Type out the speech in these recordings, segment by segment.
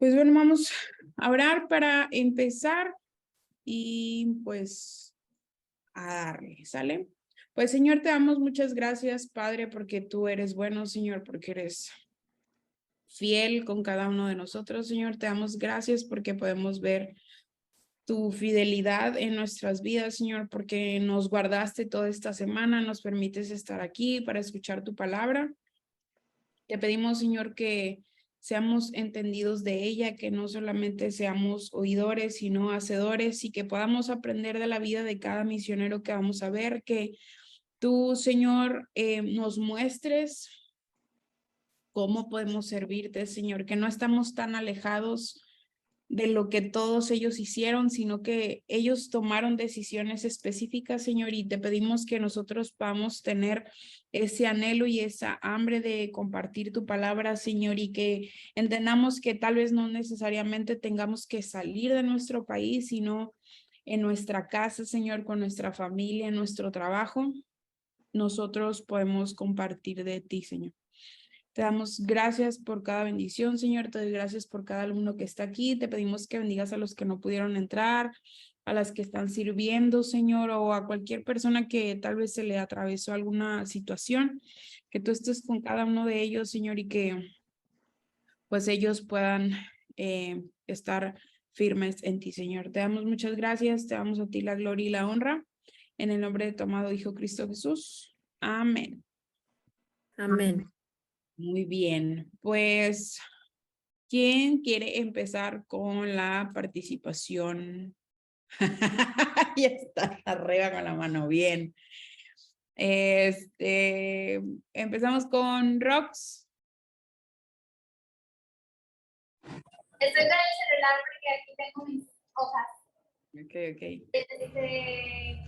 Pues bueno, vamos a orar para empezar y pues a darle, ¿sale? Pues Señor, te damos muchas gracias, Padre, porque tú eres bueno, Señor, porque eres fiel con cada uno de nosotros, Señor. Te damos gracias porque podemos ver tu fidelidad en nuestras vidas, Señor, porque nos guardaste toda esta semana, nos permites estar aquí para escuchar tu palabra. Te pedimos, Señor, que seamos entendidos de ella, que no solamente seamos oidores, sino hacedores y que podamos aprender de la vida de cada misionero que vamos a ver, que tú, Señor, nos muestres cómo podemos servirte, Señor, que no estamos tan alejados de lo que todos ellos hicieron, sino que ellos tomaron decisiones específicas, Señor, y te pedimos que nosotros podamos tener ese anhelo y esa hambre de compartir tu palabra, Señor, y que entendamos que tal vez no necesariamente tengamos que salir de nuestro país, sino en nuestra casa, Señor, con nuestra familia, en nuestro trabajo, nosotros podemos compartir de ti, Señor. Te damos gracias por cada bendición, Señor. Te doy gracias por cada alumno que está aquí. Te pedimos que bendigas a los que no pudieron entrar, a las que están sirviendo, Señor, o a cualquier persona que tal vez se le atravesó alguna situación. Que tú estés con cada uno de ellos, Señor, y que pues ellos puedan estar firmes en ti, Señor. Te damos muchas gracias. Te damos a ti la gloria y la honra. En el nombre de tu amado Hijo Cristo Jesús. Amén. Amén. Muy bien, pues, ¿quién quiere empezar con la participación? Ya está arriba con la mano, bien. Empezamos con Rox. Estoy con el celular porque aquí tengo mis hojas. Ok.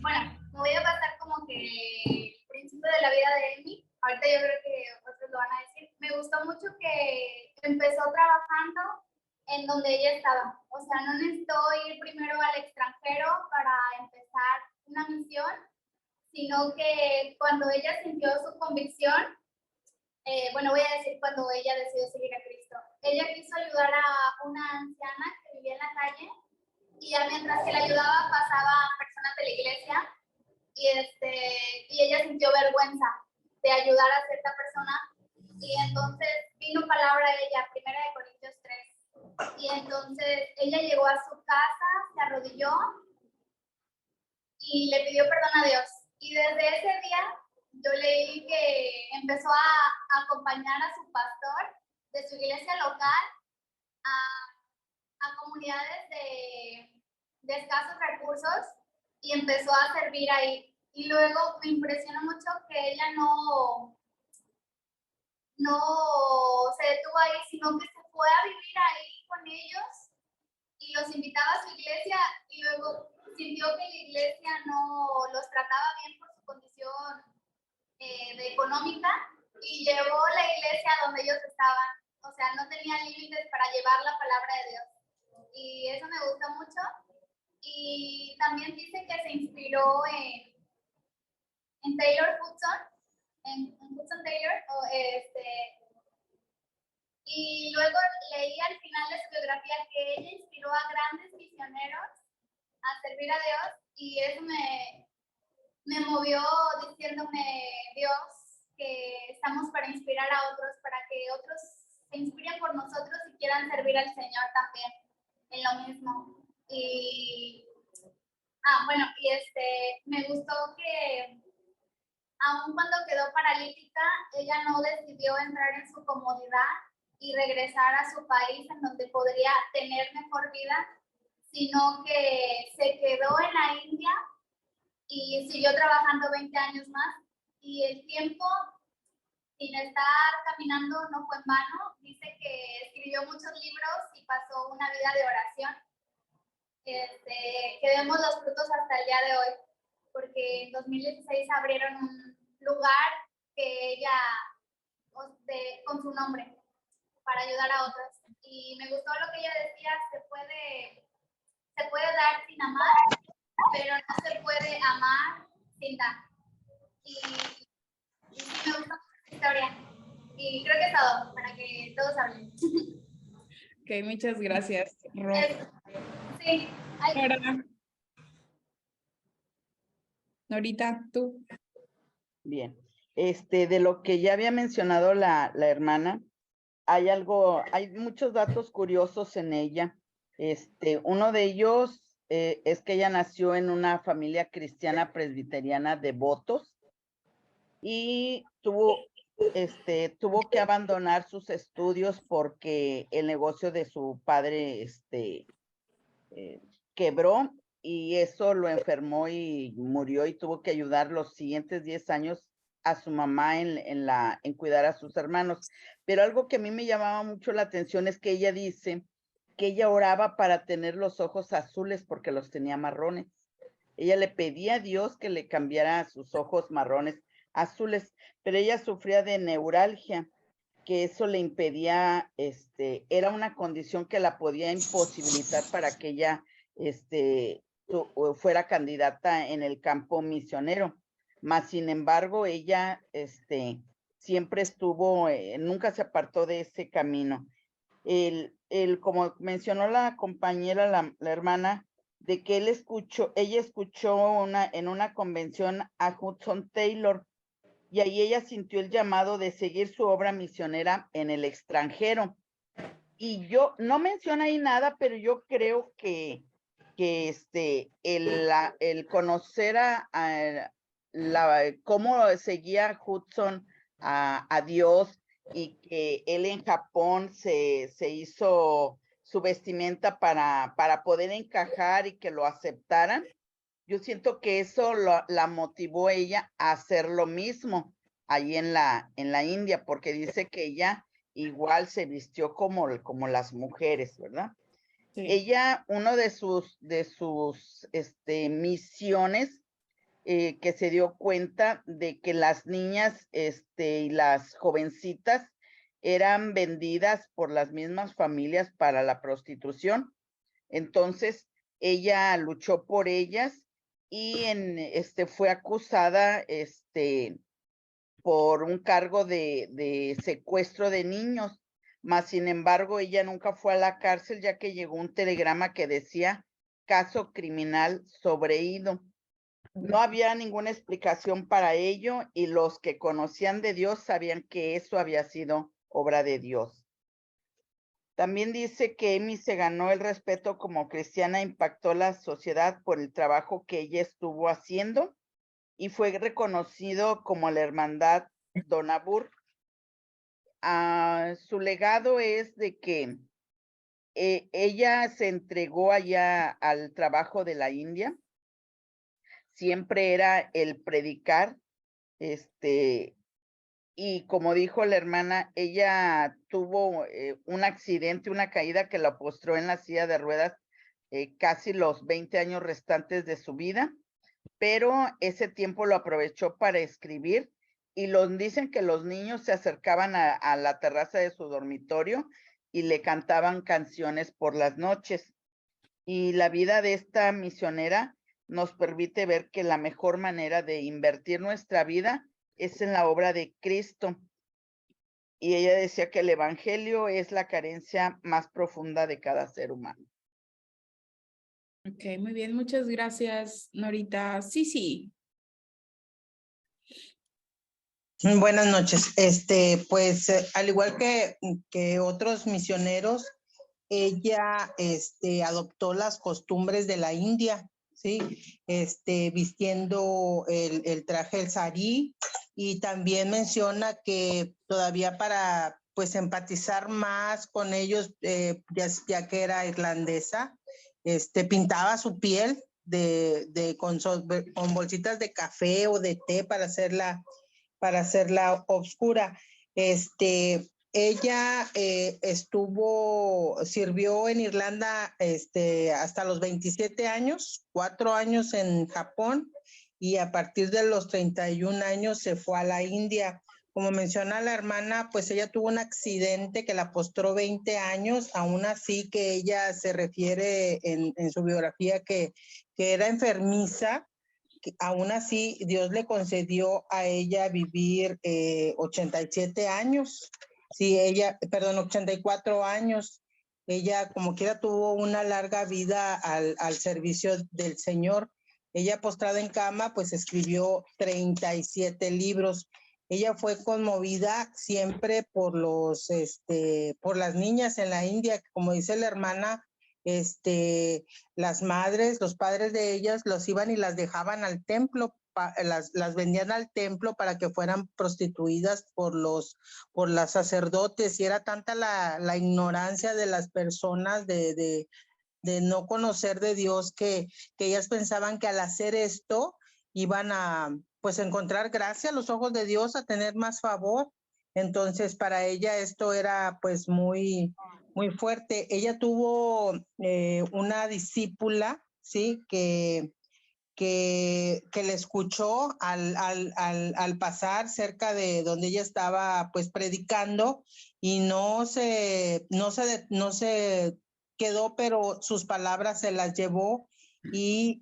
Bueno, me voy a pasar como que el principio de la vida de Amy. Ahorita yo creo que otros lo van a decir. Me gustó mucho que empezó trabajando en donde ella estaba. O sea, no necesitó ir primero al extranjero para empezar una misión, sino que cuando ella sintió su convicción, bueno, voy a decir cuando ella decidió seguir a Cristo. Ella quiso ayudar a una anciana que vivía en la calle y ya mientras que la ayudaba pasaban personas de la iglesia y ella sintió vergüenza de ayudar a cierta persona y entonces vino palabra a ella, 1 Corintios 3. Y entonces ella llegó a su casa, se arrodilló y le pidió perdón a Dios. Y desde ese día yo leí que empezó a acompañar a su pastor de su iglesia local a comunidades de escasos recursos y empezó a servir ahí. Y luego me impresionó mucho que ella no se detuvo ahí, sino que se fue a vivir ahí con ellos y los invitaba a su iglesia y luego sintió que la iglesia no los trataba bien por su condición económica y llevó la iglesia donde ellos estaban. O sea, no tenía límites para llevar la palabra de Dios. Y eso me gusta mucho. Y también dice que se inspiró en Taylor Hudson, en Hudson Taylor, y luego leí al final de su biografía que ella inspiró a grandes misioneros a servir a Dios y eso me movió diciéndome, Dios, que estamos para inspirar a otros, para que otros se inspiren por nosotros y quieran servir al Señor también en lo mismo. Y, bueno, me gustó que aun cuando quedó paralítica, ella no decidió entrar en su comodidad y regresar a su país en donde podría tener mejor vida, sino que se quedó en la India y siguió trabajando 20 años más. Y el tiempo sin estar caminando no fue en vano. Dice que escribió muchos libros y pasó una vida de oración. Que vemos los frutos hasta el día de hoy, porque en 2016 abrieron un lugar que ella, con su nombre, para ayudar a otros. Y me gustó lo que ella decía, se puede dar sin amar, pero no se puede amar sin dar. Y me gusta mucho esta historia. Y creo que es todo, para que todos hablen. Ok, muchas gracias, Ro. Sí. Ay, Nora. Norita, tú. Bien, de lo que ya había mencionado la hermana, hay muchos datos curiosos en ella. Uno de ellos es que ella nació en una familia cristiana presbiteriana de devotos y tuvo que abandonar sus estudios porque el negocio de su padre quebró y eso lo enfermó y murió y tuvo que ayudar los siguientes 10 años a su mamá en cuidar a sus hermanos. Pero algo que a mí me llamaba mucho la atención es que ella dice que ella oraba para tener los ojos azules porque los tenía marrones. Ella le pedía a Dios que le cambiara sus ojos marrones azules, pero ella sufría de neuralgia, que eso le impedía, era una condición que la podía imposibilitar para que ella fuera candidata en el campo misionero. Mas, sin embargo, ella siempre estuvo, nunca se apartó de ese camino. Como mencionó la compañera, la hermana, de que ella escuchó en una convención a Hudson Taylor, y ahí ella sintió el llamado de seguir su obra misionera en el extranjero. Y yo, no menciona ahí nada, pero yo creo que el conocer cómo seguía Hudson a Dios y que él en Japón se hizo su vestimenta para poder encajar y que lo aceptaran, yo siento que eso la motivó ella a hacer lo mismo ahí en la India, porque dice que ella igual se vistió como las mujeres, ¿verdad? Sí. Ella, uno de sus misiones, que se dio cuenta de que las niñas y las jovencitas eran vendidas por las mismas familias para la prostitución. Entonces, ella luchó por ellas y fue acusada por un cargo de secuestro de niños. Mas, sin embargo, ella nunca fue a la cárcel, ya que llegó un telegrama que decía caso criminal sobreído. No había ninguna explicación para ello y los que conocían de Dios sabían que eso había sido obra de Dios. También dice que Amy se ganó el respeto como cristiana, impactó la sociedad por el trabajo que ella estuvo haciendo y fue reconocido como la hermandad Donabur. Su legado es de que ella se entregó allá al trabajo de la India. Siempre era el predicar, y como dijo la hermana, ella tuvo un accidente, una caída que la postró en la silla de ruedas casi los 20 años restantes de su vida, pero ese tiempo lo aprovechó para escribir y dicen que los niños se acercaban a la terraza de su dormitorio y le cantaban canciones por las noches. Y la vida de esta misionera nos permite ver que la mejor manera de invertir nuestra vida es en la obra de Cristo. Y ella decía que el evangelio es la carencia más profunda de cada ser humano. Ok, muy bien, muchas gracias, Norita. Sí. Buenas noches. Pues, al igual que otros misioneros, ella, adoptó las costumbres de la India, ¿sí? Vistiendo el traje, el sarí, y también menciona que todavía para, pues, empatizar más con ellos, ya que era irlandesa, pintaba su piel con bolsitas de café o de té para hacerla oscura. Ella sirvió en Irlanda hasta los 27 años, 4 años en Japón, y a partir de los 31 años se fue a la India. Como menciona la hermana, pues ella tuvo un accidente que la postró 20 años, aún así que ella se refiere en su biografía que era enfermiza. Aún así, Dios le concedió a ella vivir 87 años. Sí, 84 años. ella como quiera tuvo una larga vida al servicio del Señor. Ella postrada en cama, pues escribió 37 libros. Ella fue conmovida siempre por por las niñas en la India, como dice la hermana, las madres, los padres de ellas los iban y las dejaban al templo, las vendían al templo para que fueran prostituidas por las sacerdotes, y era tanta la ignorancia de las personas de no conocer de Dios que ellas pensaban que al hacer esto iban a pues encontrar gracia a los ojos de Dios, a tener más favor. Entonces para ella esto era pues muy fuerte. Ella tuvo una discípula, ¿sí? Que le escuchó al pasar cerca de donde ella estaba pues predicando, y no se quedó, pero sus palabras se las llevó, y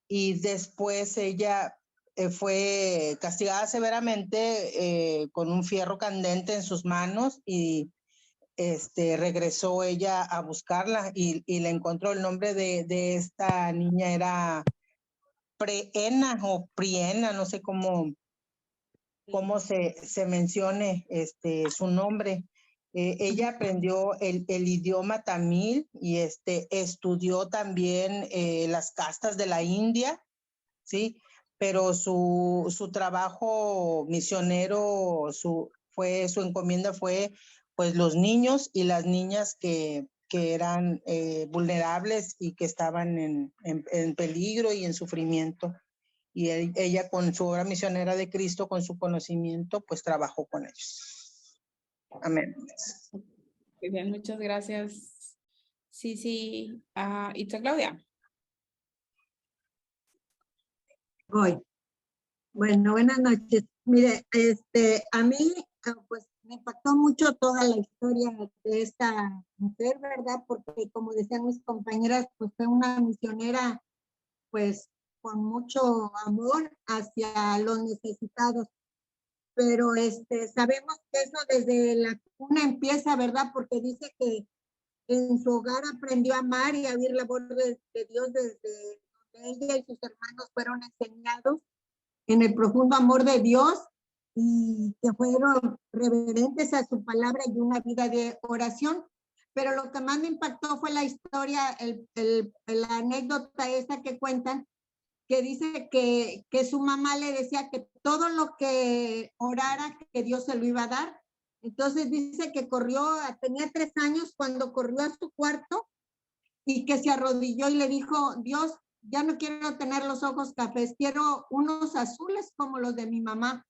después ella fue castigada severamente con un fierro candente en sus manos, y regresó ella a buscarla y la encontró. El nombre de esta niña era Preena o Priena, no sé cómo se mencione su nombre. Ella aprendió el idioma tamil y estudió también las castas de la India, ¿sí? Pero su trabajo misionero, su encomienda fue pues los niños y las niñas que eran vulnerables y que estaban en peligro y en sufrimiento. Y ella con su obra misionera de Cristo, con su conocimiento, pues trabajó con ellos. Amén. Muy bien, muchas gracias. Sí. Itza Claudia. Voy. Bueno, buenas noches. Mire, a mí, pues, me impactó mucho toda la historia de esta mujer, ¿verdad? Porque, como decían mis compañeras, pues fue una misionera, pues, con mucho amor hacia los necesitados. Pero, sabemos que eso desde la cuna empieza, ¿verdad? Porque dice que en su hogar aprendió a amar y a oír la voz de Dios desde donde ella y sus hermanos fueron enseñados en el profundo amor de Dios, y que fueron reverentes a su palabra y una vida de oración. Pero lo que más me impactó fue la historia, la anécdota esa que cuentan, que dice que su mamá le decía que todo lo que orara, que Dios se lo iba a dar. Entonces dice que tenía 3 años cuando corrió a su cuarto y que se arrodilló y le dijo: Dios, ya no quiero tener los ojos cafés, quiero unos azules como los de mi mamá.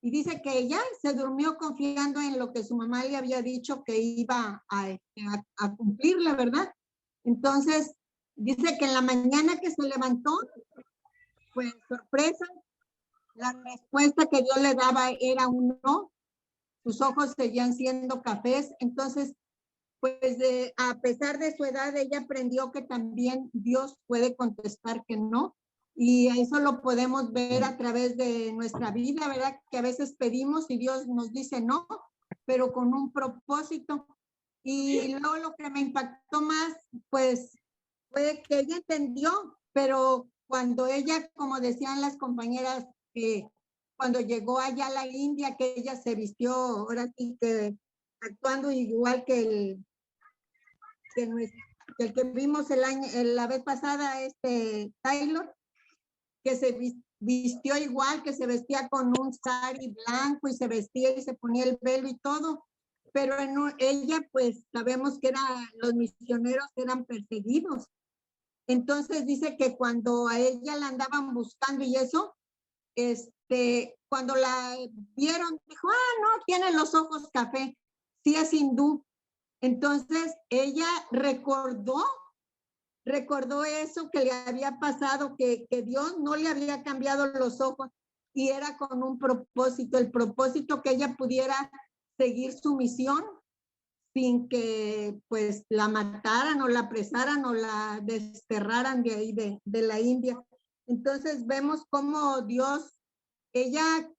Y dice que ella se durmió confiando en lo que su mamá le había dicho que iba a cumplirle, ¿verdad? Entonces, dice que en la mañana que se levantó, pues sorpresa, la respuesta que Dios le daba era un no, sus ojos seguían siendo cafés. Entonces, pues a pesar de su edad, ella aprendió que también Dios puede contestar que no. Y eso lo podemos ver a través de nuestra vida, ¿verdad? Que a veces pedimos y Dios nos dice no, pero con un propósito. Y luego lo que me impactó más, pues, fue que ella entendió, pero cuando ella, como decían las compañeras, que cuando llegó allá a la India, que ella se vistió, ahora sí que actuando igual que el que vimos la vez pasada, Taylor, que se vistió igual, que se vestía con un sari blanco y se vestía y se ponía el velo y todo, pero ella pues sabemos que los misioneros eran perseguidos. Entonces dice que cuando a ella la andaban buscando y eso, cuando la vieron, dijo: no, tiene los ojos café, sí es hindú. Entonces ella recordó eso que le había pasado, que Dios no le había cambiado los ojos, y era con un propósito, el propósito que ella pudiera seguir su misión sin que pues la mataran o la apresaran o la desterraran de ahí de la India. Entonces vemos cómo Dios, ella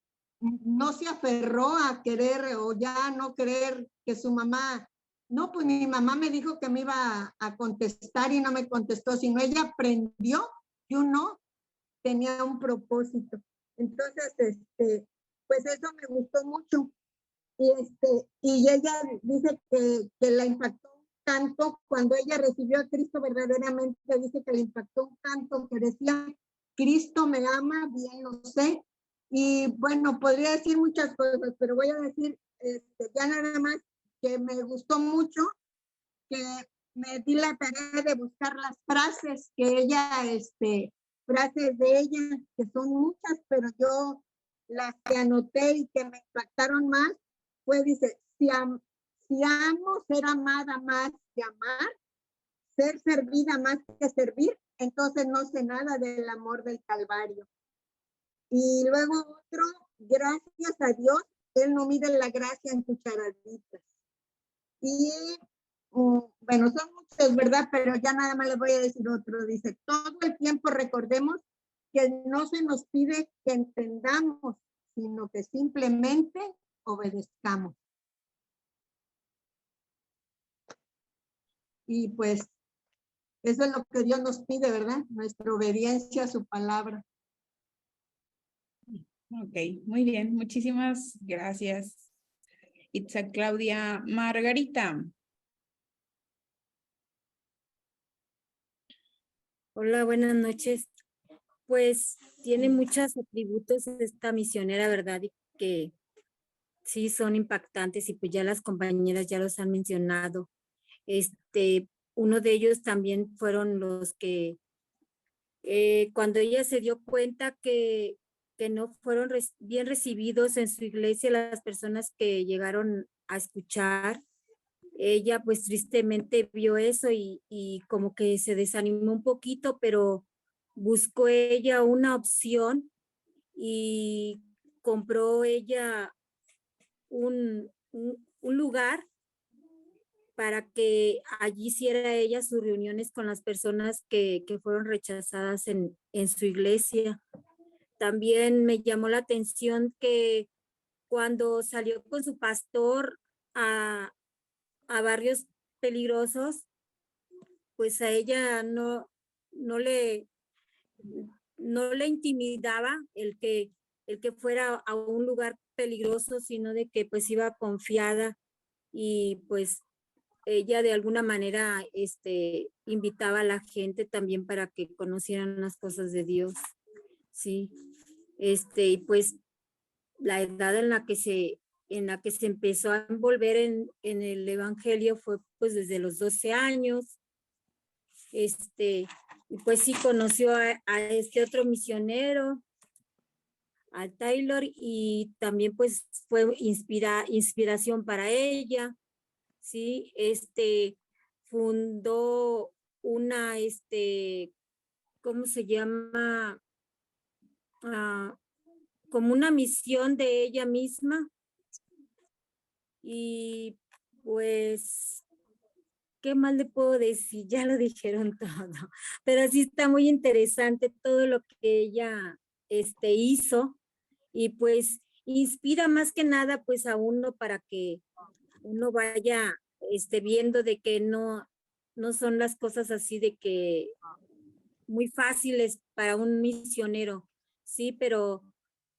no se aferró a querer o ya no creer que su mamá No, pues mi mamá me dijo que me iba a contestar y no me contestó, sino ella aprendió que uno tenía un propósito. Entonces, pues eso me gustó mucho. Y ella dice que la impactó un tanto cuando ella recibió a Cristo verdaderamente, dice que le impactó un tanto que decía, Cristo me ama, bien lo sé. Y bueno, podría decir muchas cosas, pero voy a decir ya nada más que me gustó mucho, que me di la tarea de buscar las frases que ella, frases de ella, que son muchas, pero yo las que anoté y que me impactaron más, pues dice, si amo ser amada más que amar, ser servida más que servir, entonces no sé nada del amor del Calvario. Y luego otro, gracias a Dios, Él no mide la gracia en cucharaditas. Y bueno, son muchos, ¿verdad? Pero ya nada más les voy a decir otro. Dice, todo el tiempo recordemos que no se nos pide que entendamos, sino que simplemente obedezcamos. Y pues eso es lo que Dios nos pide, ¿verdad? Nuestra obediencia a su palabra. Ok, muy bien. Muchísimas gracias, Itza Claudia. Margarita. Hola, buenas noches. Pues tiene muchos atributos esta misionera, ¿verdad? Y que sí son impactantes y pues ya las compañeras ya los han mencionado. Uno de ellos también fueron los que cuando ella se dio cuenta que no fueron bien recibidos en su iglesia las personas que llegaron a escuchar, ella pues tristemente vio eso y como que se desanimó un poquito, pero buscó ella una opción y compró ella un lugar para que allí hiciera ella sus reuniones con las personas que fueron rechazadas en su iglesia. También me llamó la atención que cuando salió con su pastor a barrios peligrosos, pues a ella no le intimidaba el que fuera a un lugar peligroso, sino de que pues iba confiada y pues ella de alguna manera invitaba a la gente también para que conocieran las cosas de Dios. Sí. Y pues la edad en la que se empezó a envolver en el evangelio fue pues desde los 12 años. Y pues sí conoció a este otro misionero, a Taylor, y también pues fue inspiración para ella, sí, fundó una, ¿cómo se llama? Como una misión de ella misma, y pues, ¿qué más le puedo decir? Ya lo dijeron todo, pero sí está muy interesante todo lo que ella hizo, y pues inspira más que nada pues a uno para que uno vaya viendo de que no son las cosas así de que muy fáciles para un misionero, sí, pero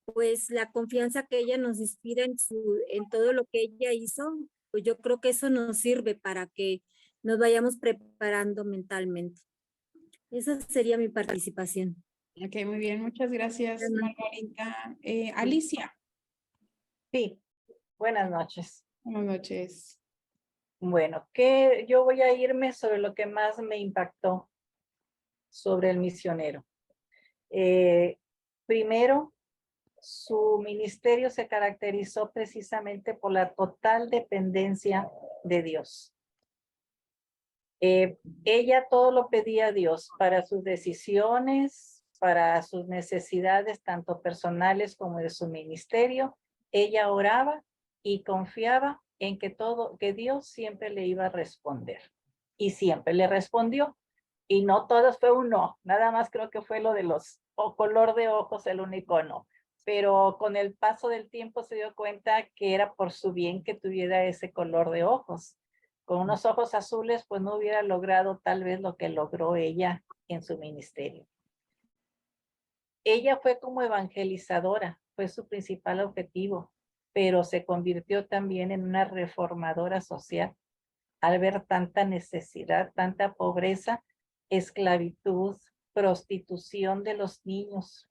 pues la confianza que ella nos inspira en todo lo que ella hizo, pues yo creo que eso nos sirve para que nos vayamos preparando mentalmente. Esa sería mi participación. Ok, muy bien. Muchas gracias, Margarita. Alicia. Sí, buenas noches. Buenas noches. Bueno, que yo voy a irme sobre lo que más me impactó sobre el misionero. Primero, su ministerio se caracterizó precisamente por la total dependencia de Dios. Ella todo lo pedía a Dios para sus decisiones, para sus necesidades, tanto personales como de su ministerio. Ella oraba y confiaba en que Dios siempre le iba a responder. Y siempre le respondió. Y no todos fue un no, nada más creo que fue lo de los color de ojos el único no. Pero con el paso del tiempo se dio cuenta que era por su bien que tuviera ese color de ojos. Con unos ojos azules, pues no hubiera logrado tal vez lo que logró ella en su ministerio. Ella fue como evangelizadora, fue su principal objetivo, pero se convirtió también en una reformadora social al ver tanta necesidad, tanta pobreza, esclavitud, prostitución de los niños.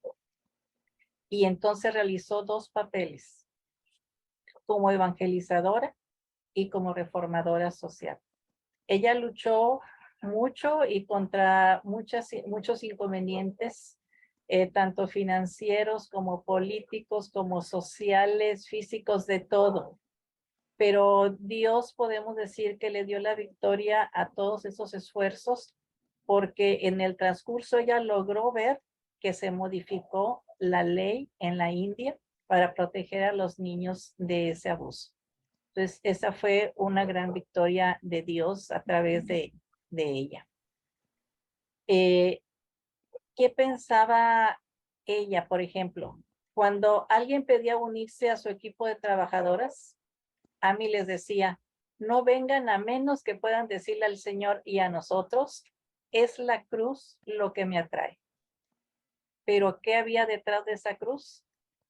Y entonces realizó dos papeles, como evangelizadora y como reformadora social. Ella luchó mucho y contra muchos inconvenientes, tanto financieros como políticos, como sociales, físicos, de todo. Pero Dios, podemos decir que le dio la victoria a todos esos esfuerzos, porque en el transcurso ella logró ver que se modificó la ley en la India para proteger a los niños de ese abuso. Entonces, esa fue una gran victoria de Dios a través de ella. ¿Qué pensaba ella, por ejemplo? Cuando alguien pedía unirse a su equipo de trabajadoras, Amy les decía, no vengan a menos que puedan decirle al Señor y a nosotros, es la cruz lo que me atrae. Pero ¿qué había detrás de esa cruz?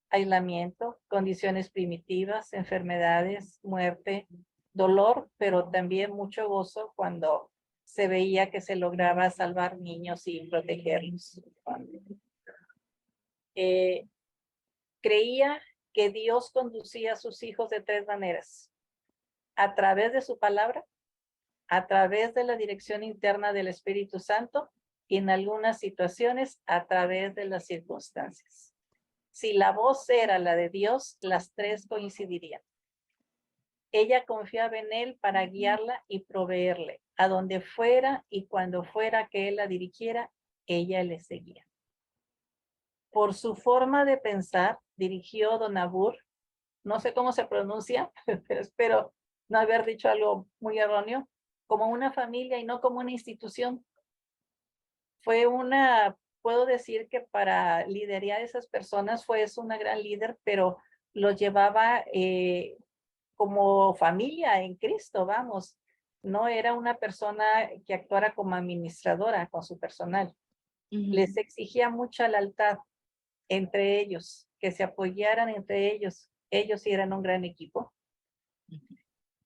Aislamiento, condiciones primitivas, enfermedades, muerte, dolor, pero también mucho gozo cuando se veía que se lograba salvar niños y protegerlos. Creía que Dios conducía a sus hijos de tres maneras: a través de su palabra, a través de la dirección interna del Espíritu Santo y en algunas situaciones a través de las circunstancias. Si la voz era la de Dios, las tres coincidirían. Ella confiaba en Él para guiarla y proveerle. A donde fuera y cuando fuera que Él la dirigiera, ella le seguía. Por su forma de pensar, dirigió Don Abur, no sé cómo se pronuncia, pero espero no haber dicho algo muy erróneo, como una familia y no como una institución. Fue puedo decir que para liderar a esas personas fue una gran líder, pero los llevaba como familia en Cristo, vamos. No era una persona que actuara como administradora con su personal. Les exigía mucha lealtad entre ellos, que se apoyaran entre ellos. Ellos eran un gran equipo.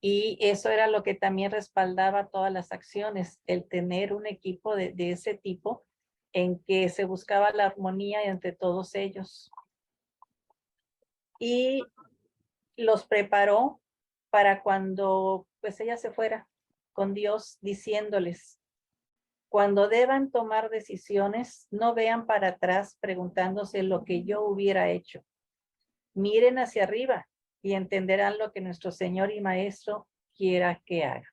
Y eso era lo que también respaldaba todas las acciones, el tener un equipo de ese tipo en que se buscaba la armonía entre todos ellos. Y los preparó para cuando pues ella se fuera con Dios, diciéndoles, cuando deban tomar decisiones, no vean para atrás preguntándose lo que yo hubiera hecho. Miren hacia arriba y entenderán lo que nuestro Señor y Maestro quiera que haga.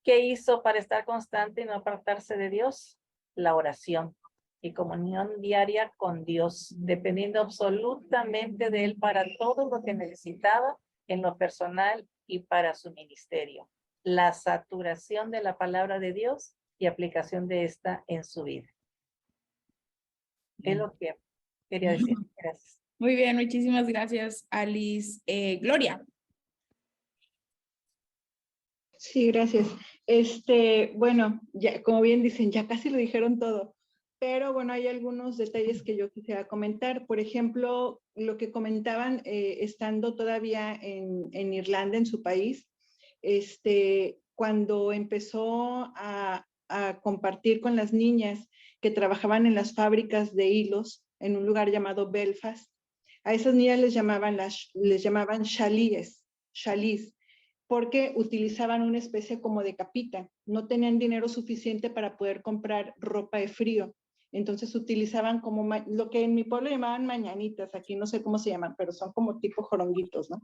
¿Qué hizo para estar constante y no apartarse de Dios? La oración y comunión diaria con Dios, dependiendo absolutamente de Él para todo lo que necesitaba en lo personal y para su ministerio. La saturación de la palabra de Dios y aplicación de esta en su vida. Es lo que quería decir. Gracias. Muy bien, muchísimas gracias, Alice. Gloria. Sí, gracias. Bueno, ya, como bien dicen, ya casi lo dijeron todo, pero bueno, hay algunos detalles que yo quisiera comentar. Por ejemplo, lo que comentaban estando todavía en Irlanda, en su país, cuando empezó a compartir con las niñas que trabajaban en las fábricas de hilos en un lugar llamado Belfast, a esas niñas les llamaban chalís, porque utilizaban una especie como de capita. No tenían dinero suficiente para poder comprar ropa de frío. Entonces utilizaban como lo que en mi pueblo llamaban mañanitas, aquí no sé cómo se llaman, pero son como tipo joronguitos, ¿no?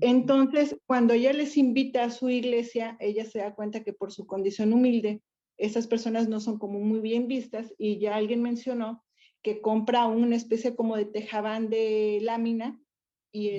Entonces, cuando ella les invita a su iglesia, ella se da cuenta que por su condición humilde, esas personas no son como muy bien vistas, y ya alguien mencionó que compra una especie como de tejabán de lámina, y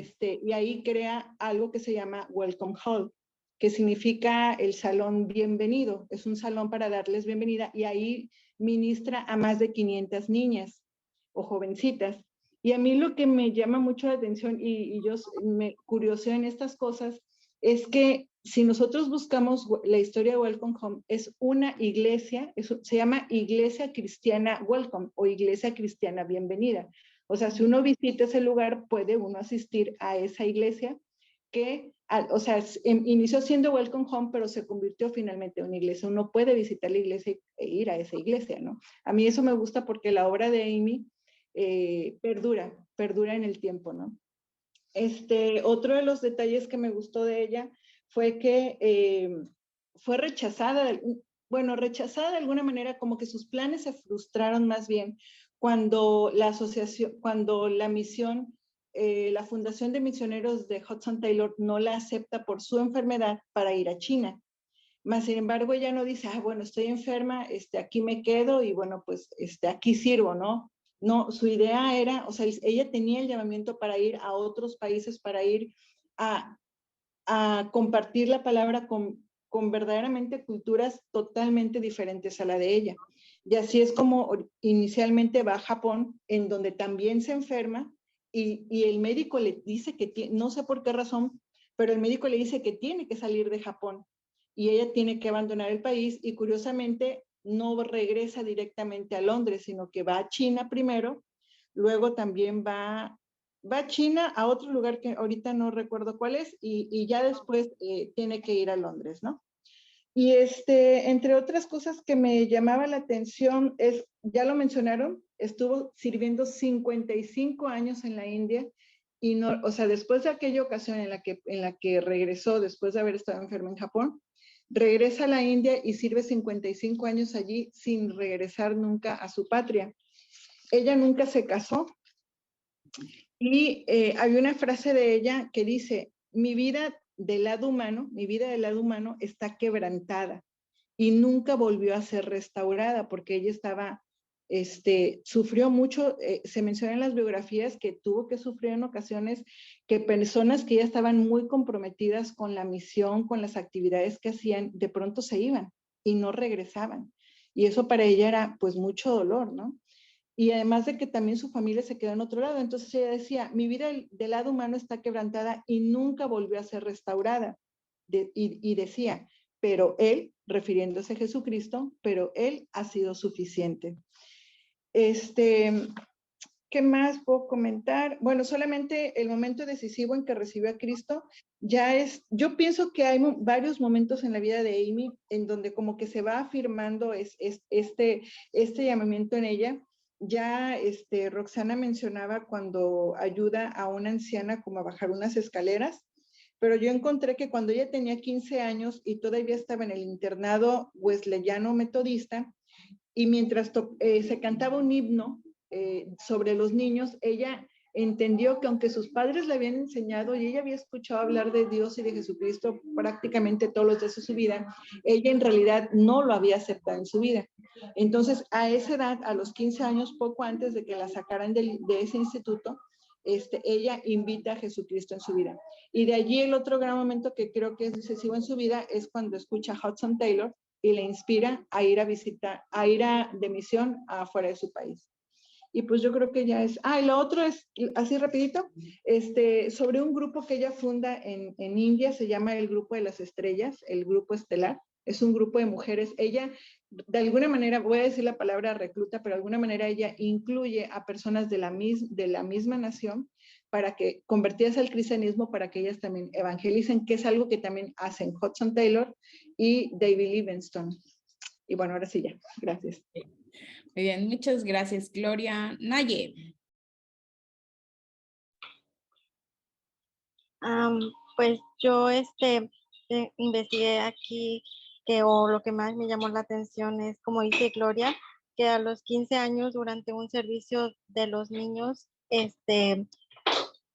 ahí crea algo que se llama Welcome Hall, que significa el salón bienvenido. Es un salón para darles bienvenida, y ahí ministra a más de 500 niñas o jovencitas. Y a mí lo que me llama mucho la atención, y yo me curioseo en estas cosas, es que si nosotros buscamos la historia de Welcome Home, es una iglesia, se llama Iglesia Cristiana Welcome o Iglesia Cristiana Bienvenida. O sea, si uno visita ese lugar, puede uno asistir a esa iglesia que, o sea, inició siendo Welcome Home, pero se convirtió finalmente en una iglesia. Uno puede visitar la iglesia e ir a esa iglesia, ¿no? A mí eso me gusta porque la obra de Amy perdura en el tiempo, ¿no? Otro de los detalles que me gustó de ella fue que fue rechazada de alguna manera, como que sus planes se frustraron más bien cuando la misión, la Fundación de Misioneros de Hudson Taylor no la acepta por su enfermedad para ir a China. Más sin embargo, ella no dice, bueno, estoy enferma, aquí me quedo y bueno, pues aquí sirvo, ¿no? No, su idea era, o sea, ella tenía el llamamiento para ir a otros países, para ir a compartir la palabra con verdaderamente culturas totalmente diferentes a la de ella. Y así es como inicialmente va a Japón, en donde también se enferma y el médico le dice que, no sé por qué razón, pero el médico le dice que tiene que salir de Japón y ella tiene que abandonar el país y curiosamente no regresa directamente a Londres, sino que va a China primero, luego también va a China, a otro lugar que ahorita no recuerdo cuál es, y ya después tiene que ir a Londres, ¿no? Y entre otras cosas que me llamaba la atención es, ya lo mencionaron, estuvo sirviendo 55 años en la India y no, o sea, después de aquella ocasión en la que regresó, después de haber estado enferma en Japón, regresa a la India y sirve 55 años allí sin regresar nunca a su patria. Ella nunca se casó y hay una frase de ella que dice, mi vida del lado humano está quebrantada y nunca volvió a ser restaurada porque ella estaba, sufrió mucho, se menciona en las biografías que tuvo que sufrir en ocasiones que personas que ya estaban muy comprometidas con la misión, con las actividades que hacían, de pronto se iban y no regresaban. Y eso para ella era pues mucho dolor, ¿no? Y además de que también su familia se quedó en otro lado. Entonces ella decía, mi vida del lado humano está quebrantada y nunca volvió a ser restaurada. Y decía, pero él, refiriéndose a Jesucristo, pero él ha sido suficiente. ¿Qué más puedo comentar? Bueno, solamente el momento decisivo en que recibió a Cristo ya es, yo pienso que hay varios momentos en la vida de Amy en donde como que se va afirmando este llamamiento en ella. Ya Roxana mencionaba cuando ayuda a una anciana como a bajar unas escaleras, pero yo encontré que cuando ella tenía 15 años y todavía estaba en el internado wesleyano metodista, y mientras se cantaba un himno sobre los niños, ella entendió que aunque sus padres le habían enseñado y ella había escuchado hablar de Dios y de Jesucristo prácticamente todos los días de su vida, ella en realidad no lo había aceptado en su vida. Entonces, a esa edad, a los 15 años, poco antes de que la sacaran de ese instituto, ella invita a Jesucristo en su vida. Y de allí el otro gran momento que creo que es decisivo en su vida es cuando escucha a Hudson Taylor y le inspira a ir a visitar, de misión afuera de su país. Y pues yo creo que ya es, y lo otro es, así rapidito, sobre un grupo que ella funda en India, se llama el Grupo de las Estrellas, el Grupo Estelar, es un grupo de mujeres, ella de alguna manera, voy a decir la palabra recluta, pero de alguna manera ella incluye a personas de la misma nación para que, convertidas al cristianismo, para que ellas también evangelicen, que es algo que también hacen Hudson Taylor y David Livingstone. Y bueno, ahora sí ya, gracias. Muy bien, muchas gracias, Gloria. Naye. Pues yo investigué aquí o lo que más me llamó la atención es, como dice Gloria, que a los 15 años durante un servicio de los niños,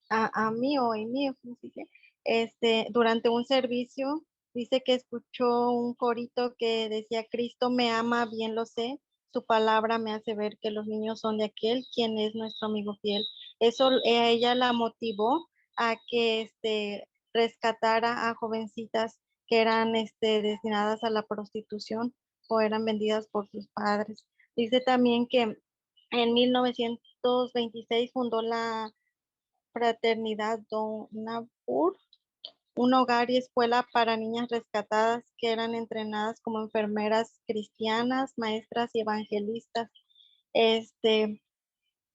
a mí o en mí, ¿cómo se dice? Durante un servicio dice que escuchó un corito que decía, Cristo me ama, bien lo sé, su palabra me hace ver que los niños son de aquel quien es nuestro amigo fiel. Eso a ella la motivó a que rescatara a jovencitas que eran destinadas a la prostitución o eran vendidas por sus padres. Dice también que en 1926 fundó la Fraternidad Donapur, un hogar y escuela para niñas rescatadas que eran entrenadas como enfermeras cristianas, maestras y evangelistas.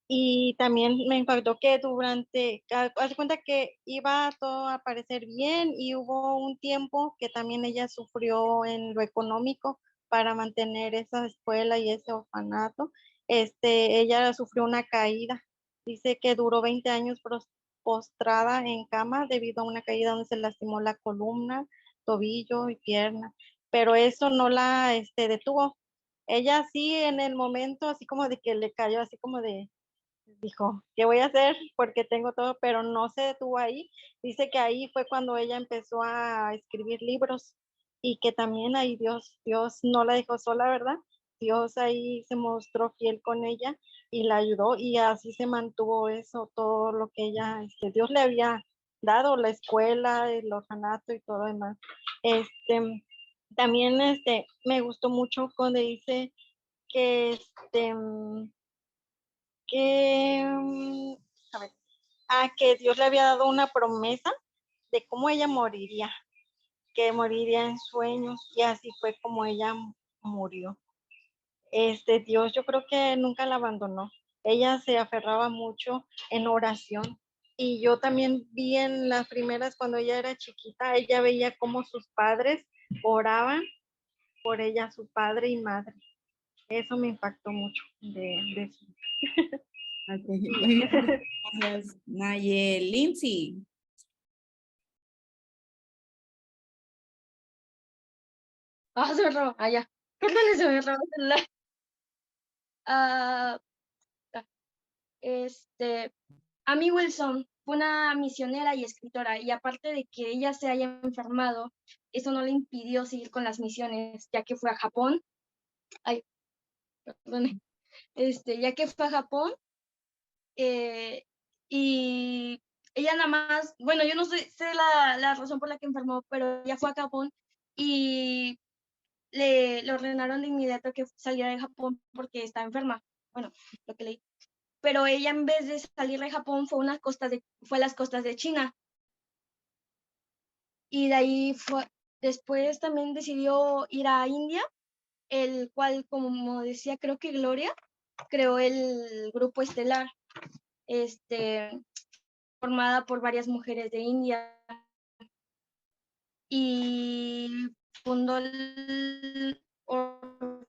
Y también me impactó que haz de cuenta que iba todo a parecer bien y hubo un tiempo que también ella sufrió en lo económico para mantener esa escuela y ese orfanato. Ella sufrió una caída. Dice que duró 20 años postrada en cama debido a una caída donde se lastimó la columna, tobillo y pierna. Pero eso no la detuvo. Ella sí en el momento así como de que le cayó así como de dijo, ¿qué voy a hacer? Porque tengo todo, pero no se detuvo ahí. Dice que ahí fue cuando ella empezó a escribir libros y que también ahí Dios no la dejó sola, ¿verdad? Dios ahí se mostró fiel con ella y la ayudó y así se mantuvo eso, todo lo que ella, Dios le había dado, la escuela, el orfanato y todo demás. También me gustó mucho cuando dice que a ver, que Dios le había dado una promesa de cómo ella moriría, que moriría en sueños y así fue como ella murió. Dios yo creo que nunca la abandonó. Ella se aferraba mucho en oración y yo también vi en las primeras cuando ella era chiquita, ella veía cómo sus padres oraban por ella, su padre y madre. Eso me impactó mucho de eso. Ok, muy bien. Gracias, Nayel. Lindsay. Se me robó. Ya. Perdón, se me robó el celular. Ah, Amy Wilson fue una misionera y escritora, y aparte de que ella se haya enfermado, eso no le impidió seguir con las misiones, ya que fue a Japón. Perdón. Ya que fue a Japón, y ella nada más, bueno, yo no sé la razón por la que enfermó, pero ella fue a Japón y le ordenaron de inmediato que saliera de Japón porque estaba enferma. Bueno, lo que leí. Pero ella en vez de salir de Japón fue a las costas de China. Y de ahí después también decidió ir a India, el cual, como decía, creo que Gloria, creó el grupo estelar, formada por varias mujeres de India. Y fundó el orfanato.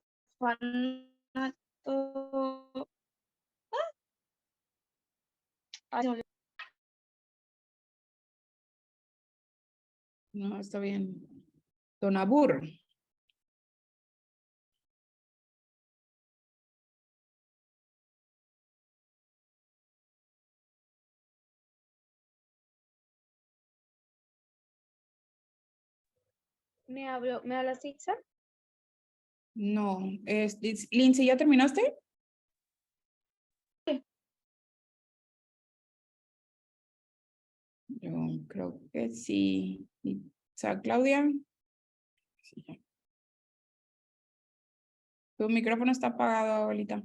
No, está bien. Donabur. ¿Me hablas, Itza? No, Lindsay, ¿ya terminaste? Yo creo que sí. O sea, Claudia. Sí, ya. Tu micrófono está apagado, abuelita.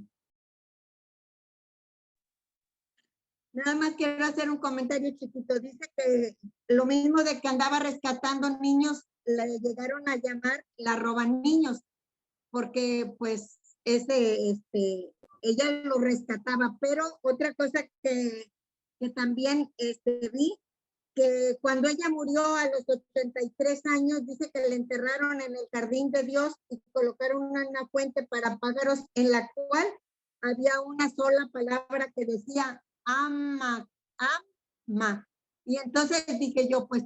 Nada más quiero hacer un comentario chiquito. Dice que lo mismo de que andaba rescatando niños, le llegaron a llamar la roban niños, porque pues ella lo rescataba. Pero otra cosa que también vi, que cuando ella murió a los 83 años, dice que le enterraron en el jardín de Dios y colocaron una fuente para pájaros en la cual había una sola palabra que decía ama, ama. Y entonces dije yo, pues,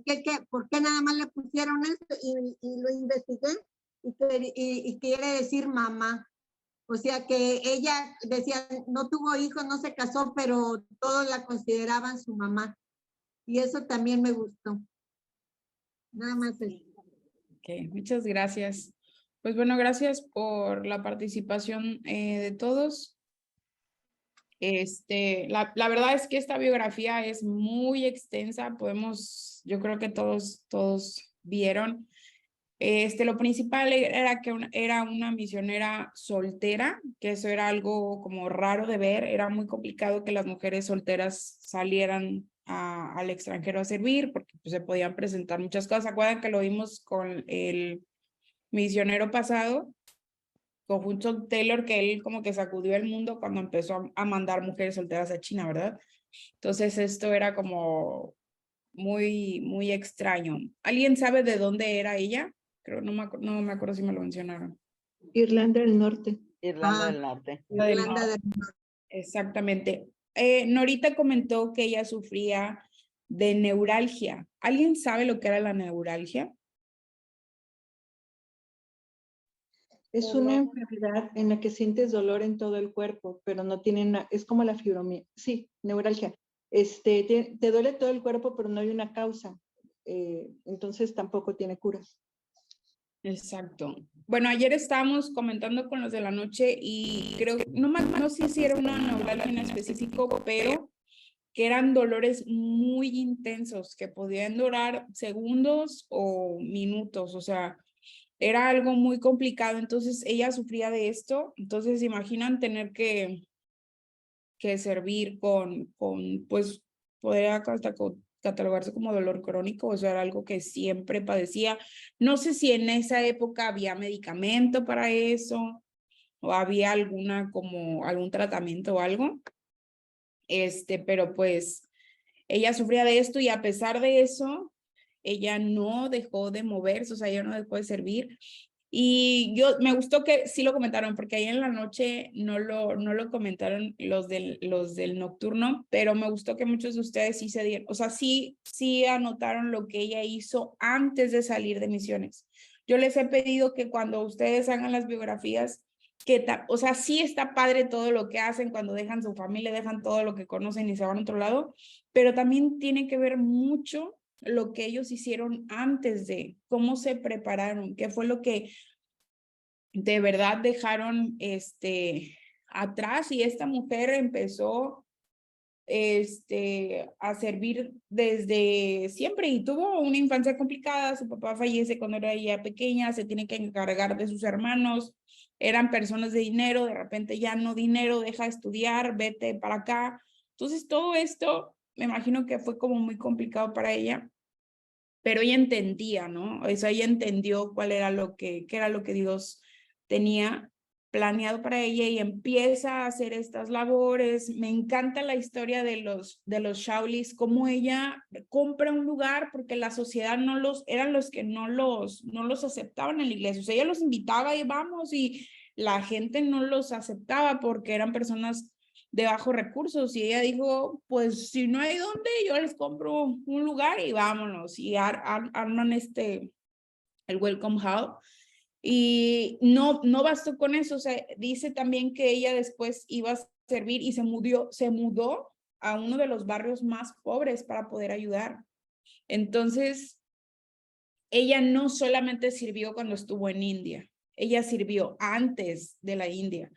¿por qué nada más le pusieron esto? Y lo investigué y quiere decir mamá. O sea que ella decía, no tuvo hijos, no se casó, pero todos la consideraban su mamá. Y eso también me gustó. Nada más eso. Ok, muchas gracias. Pues bueno, gracias por la participación de todos. La verdad es que esta biografía es muy extensa. Yo creo que todos vieron. Lo principal era que era una misionera soltera, que eso era algo como raro de ver. Era muy complicado que las mujeres solteras salieran al extranjero a servir, porque pues, se podían presentar muchas cosas. ¿Acuerdan que lo vimos con el misionero pasado? Con Hudson Taylor, que él como que sacudió el mundo cuando empezó a mandar mujeres solteras a China, ¿verdad? Entonces esto era como muy extraño. ¿Alguien sabe de dónde era ella? Creo, no me acuerdo si me lo mencionaron. Irlanda del Norte. Irlanda del Norte. Irlanda del Norte. Exactamente. Norita comentó que ella sufría de neuralgia. ¿Alguien sabe lo que era la neuralgia? Es una enfermedad en la que sientes dolor en todo el cuerpo, pero no tiene es como la fibromialgia. Sí, neuralgia. Te duele todo el cuerpo, pero no hay una causa. Entonces tampoco tiene curas. Exacto. Bueno, ayer estábamos comentando con los de la noche y creo, no sé si era una neuralgia en específico, pero que eran dolores muy intensos que podían durar segundos o minutos, o sea, era algo muy complicado. Entonces ella sufría de esto. Entonces imaginan tener que servir pues podría hasta catalogarse como dolor crónico, o sea, era algo que siempre padecía. No sé si en esa época había medicamento para eso o había algún tratamiento o algo. Pero pues ella sufría de esto y a pesar de eso, ella no dejó de moverse, o sea, ella no dejó de servir. Y me gustó que sí lo comentaron, porque ahí en la noche no lo comentaron los del nocturno, pero me gustó que muchos de ustedes sí se dieron, o sea, sí anotaron lo que ella hizo antes de salir de misiones. Yo les he pedido que cuando ustedes hagan las biografías, o sea, sí está padre todo lo que hacen cuando dejan su familia, dejan todo lo que conocen y se van a otro lado, pero también tiene que ver mucho lo que ellos hicieron antes de, cómo se prepararon, qué fue lo que de verdad dejaron atrás. Y esta mujer empezó a servir desde siempre y tuvo una infancia complicada. Su papá fallece cuando era ella pequeña, se tiene que encargar de sus hermanos, eran personas de dinero, de repente ya no dinero, deja de estudiar, vete para acá. Entonces todo esto me imagino que fue como muy complicado para ella, pero ella entendía, ¿no? O sea, ella entendió qué era lo que Dios tenía planeado para ella y empieza a hacer estas labores. Me encanta la historia de los Shaolis, cómo ella compra un lugar porque la sociedad eran los que no los aceptaban en la iglesia. O sea, ella los invitaba y vamos, y la gente no los aceptaba porque eran personas de bajos recursos, y ella dijo, pues si no hay dónde, yo les compro un lugar y vámonos, y arman el Welcome Hall. Y no bastó con eso, o sea, dice también que ella después iba a servir y se mudó a uno de los barrios más pobres para poder ayudar. Entonces, ella no solamente sirvió cuando estuvo en India, ella sirvió antes de la India.